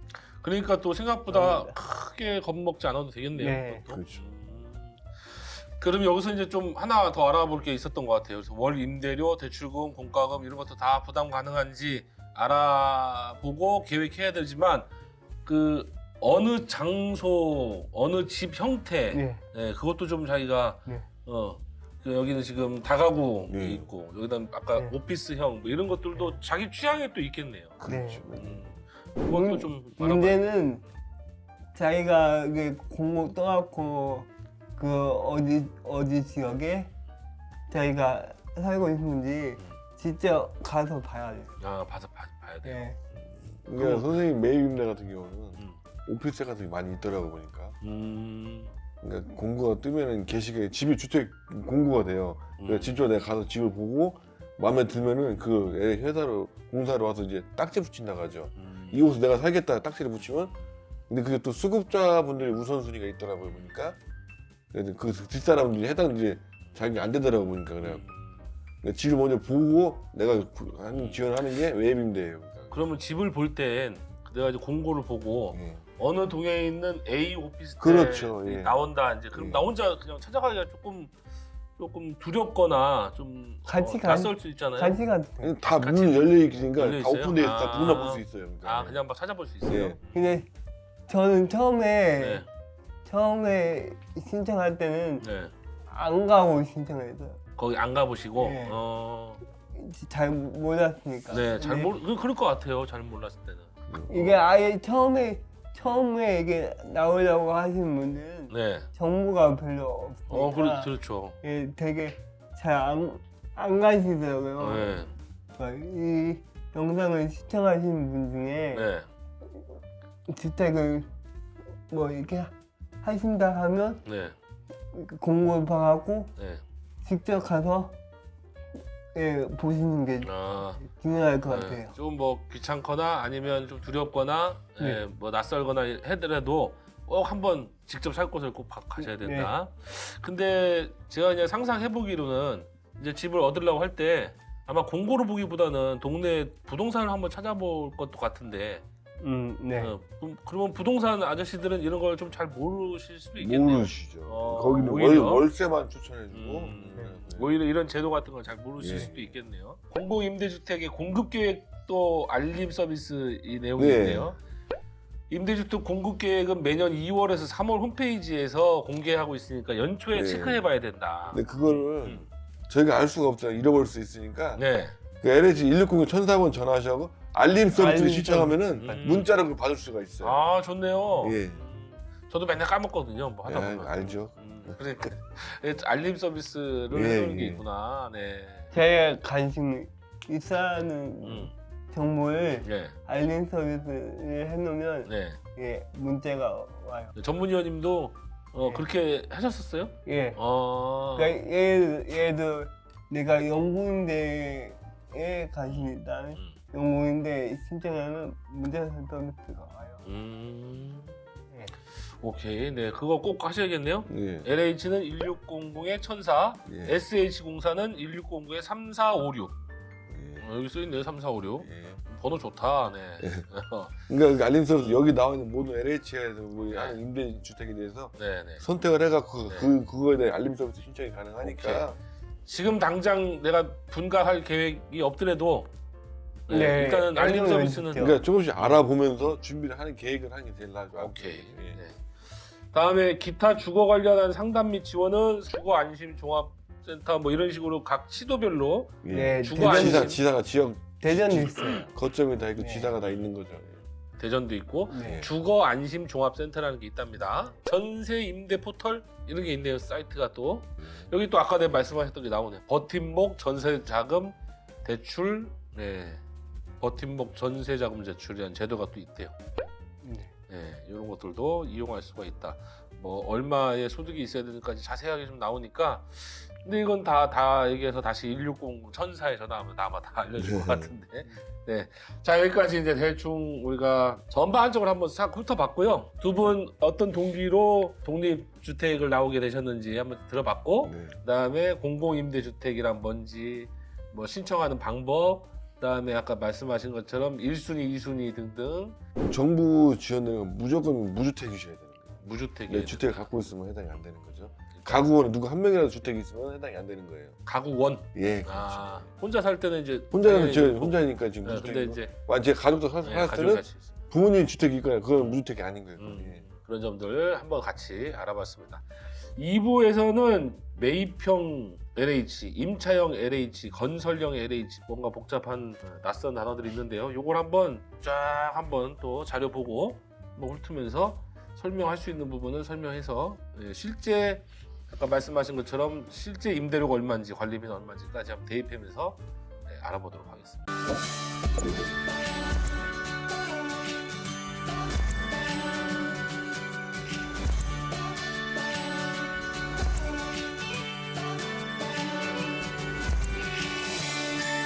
Speaker 1: 그러니까 또 생각보다
Speaker 2: 네.
Speaker 1: 크게 겁먹지 않아도 되겠네요.
Speaker 2: 네.
Speaker 1: 그것도.
Speaker 3: 그렇죠.
Speaker 1: 그럼 여기서 이제 좀 하나 더 알아볼 게 있었던 것 같아요. 그래서 월 임대료, 대출금, 공과금 이런 것도 다 부담 가능한지 알아보고 계획해야 되지만 그 어느 장소, 어느 집 형태,
Speaker 2: 네.
Speaker 1: 그것도 좀 자기가
Speaker 2: 네.
Speaker 1: 그 여기는 지금 다가구
Speaker 3: 네.
Speaker 1: 있고 여기다 아까
Speaker 2: 네.
Speaker 1: 오피스형 뭐 이런 것들도 자기 취향에 또 있겠네요.
Speaker 3: 그렇죠.
Speaker 1: 그것도 좀 알아봐야
Speaker 2: 문제는 자기가 공고 떠갖고 그 어디 지역에 자기가 살고 있는지 직접 가서 봐야 돼요.
Speaker 1: 봐서 봐야 돼요.
Speaker 2: 네.
Speaker 3: 그러니까 선생님 매입 임대 같은 경우는
Speaker 1: 음.
Speaker 3: 오피스 같은 게 많이 있더라고 보니까.
Speaker 1: 음.
Speaker 3: 그러니까 공고가 뜨면은 게시기에 집이 주택 공고가 돼요. 그러니까 집주가 내가 가서 집을 보고 마음에 들면은 그 회사로 공사로 와서 이제 딱지 붙인다고 하죠. 이곳에 내가 살겠다 딱지를 붙이면 근데 그게 또 수급자분들이 우선순위가 있더라고요 보니까. 그래서 그 뒷사람들이 해당 이제 자기 안 되더라고 보니까 그래갖고 그러니까 집을 먼저 보고 내가 지원하는 게 외입임대예요. 그러니까.
Speaker 1: 그러면 집을 볼 땐 내가 이제 공고를 보고
Speaker 3: 예.
Speaker 1: 어느 동에 있는 A 오피스텔이
Speaker 3: 그렇죠, 예.
Speaker 1: 나온다 이제 그럼
Speaker 3: 예.
Speaker 1: 나 혼자 그냥 찾아가기가 조금 두렵거나 좀
Speaker 2: 같이
Speaker 1: 낯설 수 있잖아요.
Speaker 2: 같이 가도 돼요.
Speaker 3: 다
Speaker 1: 같이
Speaker 3: 문이 열려 있으니까
Speaker 1: 열려
Speaker 3: 다
Speaker 1: 있어요?
Speaker 3: 오픈돼
Speaker 1: 아.
Speaker 3: 다 누구나 볼 수 있어요. 그러니까.
Speaker 1: 그냥 막 찾아볼 수 있어요.
Speaker 3: 예.
Speaker 2: 근데 저는
Speaker 1: 네.
Speaker 2: 처음에 신청할 때는
Speaker 1: 네.
Speaker 2: 안 가고 신청했어요.
Speaker 1: 거기 안 가보시고
Speaker 2: 네. 잘 몰랐으니까.
Speaker 1: 네, 잘
Speaker 2: 근데
Speaker 1: 그럴 것 같아요. 잘 몰랐을 때는.
Speaker 2: 이게 아예 처음에 이게 나오려고 하시는 분들은
Speaker 1: 네.
Speaker 2: 정보가 별로 없으니까
Speaker 1: 그렇죠.
Speaker 2: 예, 되게 잘 안 가시더라고요.
Speaker 1: 네.
Speaker 2: 그러니까 이 영상을 시청하시는 분 중에
Speaker 1: 네.
Speaker 2: 주택을 뭐 이렇게 하신다 하면
Speaker 1: 네.
Speaker 2: 공고를 봐갖고
Speaker 1: 네.
Speaker 2: 직접 가서 보시는 게
Speaker 1: 아.
Speaker 2: 중요할 것
Speaker 1: 네.
Speaker 2: 같아요.
Speaker 1: 좀 뭐 귀찮거나 아니면 좀 두렵거나
Speaker 2: 네.
Speaker 1: 뭐 낯설거나 하더라도 꼭 한번 직접 살 곳을 꼭 가셔야 된다. 근데 제가 그냥 상상해 보기로는 이제 집을 얻으려고 할 때 아마 공고를 보기보다는 동네 부동산을 한번 찾아볼 것도 같은데
Speaker 2: 네.
Speaker 1: 그러면 부동산 아저씨들은 이런 걸 좀 잘 모르실 수도 있겠네요.
Speaker 3: 모르시죠.
Speaker 1: 어,
Speaker 3: 거기는
Speaker 1: 오히려?
Speaker 3: 월세만 추천해주고. 네.
Speaker 1: 오히려 이런 제도 같은 걸 잘 모르실
Speaker 3: 예.
Speaker 1: 수도 있겠네요. 공공 임대주택의 공급 계획도 알림 서비스 이 내용이
Speaker 3: 네.
Speaker 1: 있네요. 임대주택 공급 계획은 매년 2월에서 3월 홈페이지에서 공개하고 있으니까 연초에
Speaker 3: 네.
Speaker 1: 체크해봐야 된다.
Speaker 3: 근데 그거를
Speaker 1: 음.
Speaker 3: 저희가 알 수가 없잖아요. 잃어버릴 수 있으니까.
Speaker 1: 네.
Speaker 3: 그 LH 1609 1004번 전화하셔고 알림 서비스
Speaker 2: 알림
Speaker 3: 신청하면은
Speaker 1: 서비스.
Speaker 3: 문자로 그걸 받을 수가 있어요.
Speaker 1: 아 좋네요.
Speaker 3: 예.
Speaker 1: 저도 맨날 까먹거든요. 뭐 하다
Speaker 3: 예,
Speaker 1: 보면.
Speaker 3: 알죠.
Speaker 1: 그러니까 알림 서비스를
Speaker 3: 예,
Speaker 1: 해놓는 게
Speaker 3: 예.
Speaker 1: 있구나. 네.
Speaker 2: 제가 관심 있어하는
Speaker 1: 음.
Speaker 2: 정보를
Speaker 1: 네.
Speaker 2: 알림 서비스를 해놓으면
Speaker 1: 네.
Speaker 2: 문자가 와요.
Speaker 1: 전문위원님도
Speaker 2: 네.
Speaker 1: 그렇게 하셨었어요?
Speaker 2: 예.
Speaker 1: 어.
Speaker 2: 그러니까 예를 들어 내가 영국인대에 관심이 있다. 영국인대 신청하면 문자 서비스가 와요. 예.
Speaker 1: 오케이. 네. 그거 꼭 하셔야겠네요.
Speaker 3: 예.
Speaker 1: LH는 1600에 1004,
Speaker 3: 예.
Speaker 1: SH공사는 1609에 3456.
Speaker 3: 예.
Speaker 1: 여기 써 있네요. 3456.
Speaker 3: 예.
Speaker 1: 번호 좋다. 네.
Speaker 3: 그러니까 그 알림 서비스 여기 나와 있는 모든 LH에서 뭐
Speaker 1: 네.
Speaker 3: 하는 임대 주택에 대해서
Speaker 1: 네, 네.
Speaker 3: 선택을 해갖고
Speaker 1: 네.
Speaker 3: 그거에 대해 알림 서비스 신청이 가능하니까.
Speaker 1: 지금 당장 내가 분가할 계획이 없더라도 네,
Speaker 2: 네,
Speaker 1: 일단은 알림
Speaker 2: 알림은
Speaker 1: 서비스는
Speaker 2: 있죠.
Speaker 3: 그러니까 조금씩 알아보면서 준비를 하는 계획을 하는 게 제일 나죠.
Speaker 1: 오케이.
Speaker 3: 예.
Speaker 1: 네. 다음에 기타 주거 관련한 상담 및 지원은 주거 안심 종합센터 뭐 이런 식으로 각 시도별로
Speaker 3: 예.
Speaker 2: 네,
Speaker 1: 주거 안심
Speaker 3: 지사가 지역
Speaker 2: 대전도 있어요.
Speaker 3: 거점이 다 있고
Speaker 2: 네.
Speaker 3: 지사가 다 있는 거죠.
Speaker 1: 대전도 있고
Speaker 2: 네.
Speaker 1: 주거 안심 종합센터라는 게 있답니다. 전세 임대 포털 이런 게 있네요. 사이트가 또 여기 또 아까 내가 말씀하셨던 게 나오네. 버팀목 전세 자금 대출, 네, 버팀목 전세 자금 대출이라는 제도가 또 있대요.
Speaker 2: 네.
Speaker 1: 네, 이런 것들도 이용할 수가 있다. 뭐 얼마의 소득이 있어야 되는지까지 자세하게 좀 나오니까. 근데 이건 다 얘기해서 다시 1609 1004에 전화하면 아마 다 알려줄 것 같은데. 네. 자, 여기까지 이제 대충 우리가 전반적으로 한번 싹 훑어봤고요. 두 분 어떤 동기로 독립주택을 나오게 되셨는지 한번 들어봤고,
Speaker 3: 네.
Speaker 1: 그다음에 공공임대주택이란 뭔지, 뭐 신청하는 방법, 그다음에 아까 말씀하신 것처럼 1순위, 2순위 등등
Speaker 3: 정부 지원되는 건 무조건 무주택이셔야 되는 거예요.
Speaker 1: 무주택에
Speaker 3: 네, 주택을 갖고 있으면 해당이 안 되는 거죠. 가구원 누구 한 명이라도 주택이 있으면 해당이 안 되는 거예요.
Speaker 1: 가구원.
Speaker 3: 예, 그렇죠.
Speaker 1: 아, 혼자 살 때는 이제
Speaker 3: 혼자는
Speaker 1: 당연히
Speaker 3: 저
Speaker 1: 그렇고.
Speaker 3: 혼자니까 지금
Speaker 1: 네, 근데
Speaker 3: 무주택이고.
Speaker 1: 이제
Speaker 3: 제 가족도
Speaker 1: 네,
Speaker 3: 살았을
Speaker 1: 가족이
Speaker 3: 때는
Speaker 1: 같이 있어요.
Speaker 3: 부모님 주택이 있거나 그건 무주택이 아닌 거예요. 예.
Speaker 1: 그런 점들 한번 같이 알아봤습니다. 2부에서는 매입형 LH, 임차형 LH, 건설형 LH 뭔가 복잡한 낯선 단어들이 있는데요. 요걸 한번 쫙 한번 또 자료 보고 한번 훑으면서 설명할 수 있는 부분은 설명해서 실제 아까 말씀하신 것처럼 실제 임대료가 얼마인지 관리비는 얼마인지까지 한번 대입하면서 알아보도록 하겠습니다.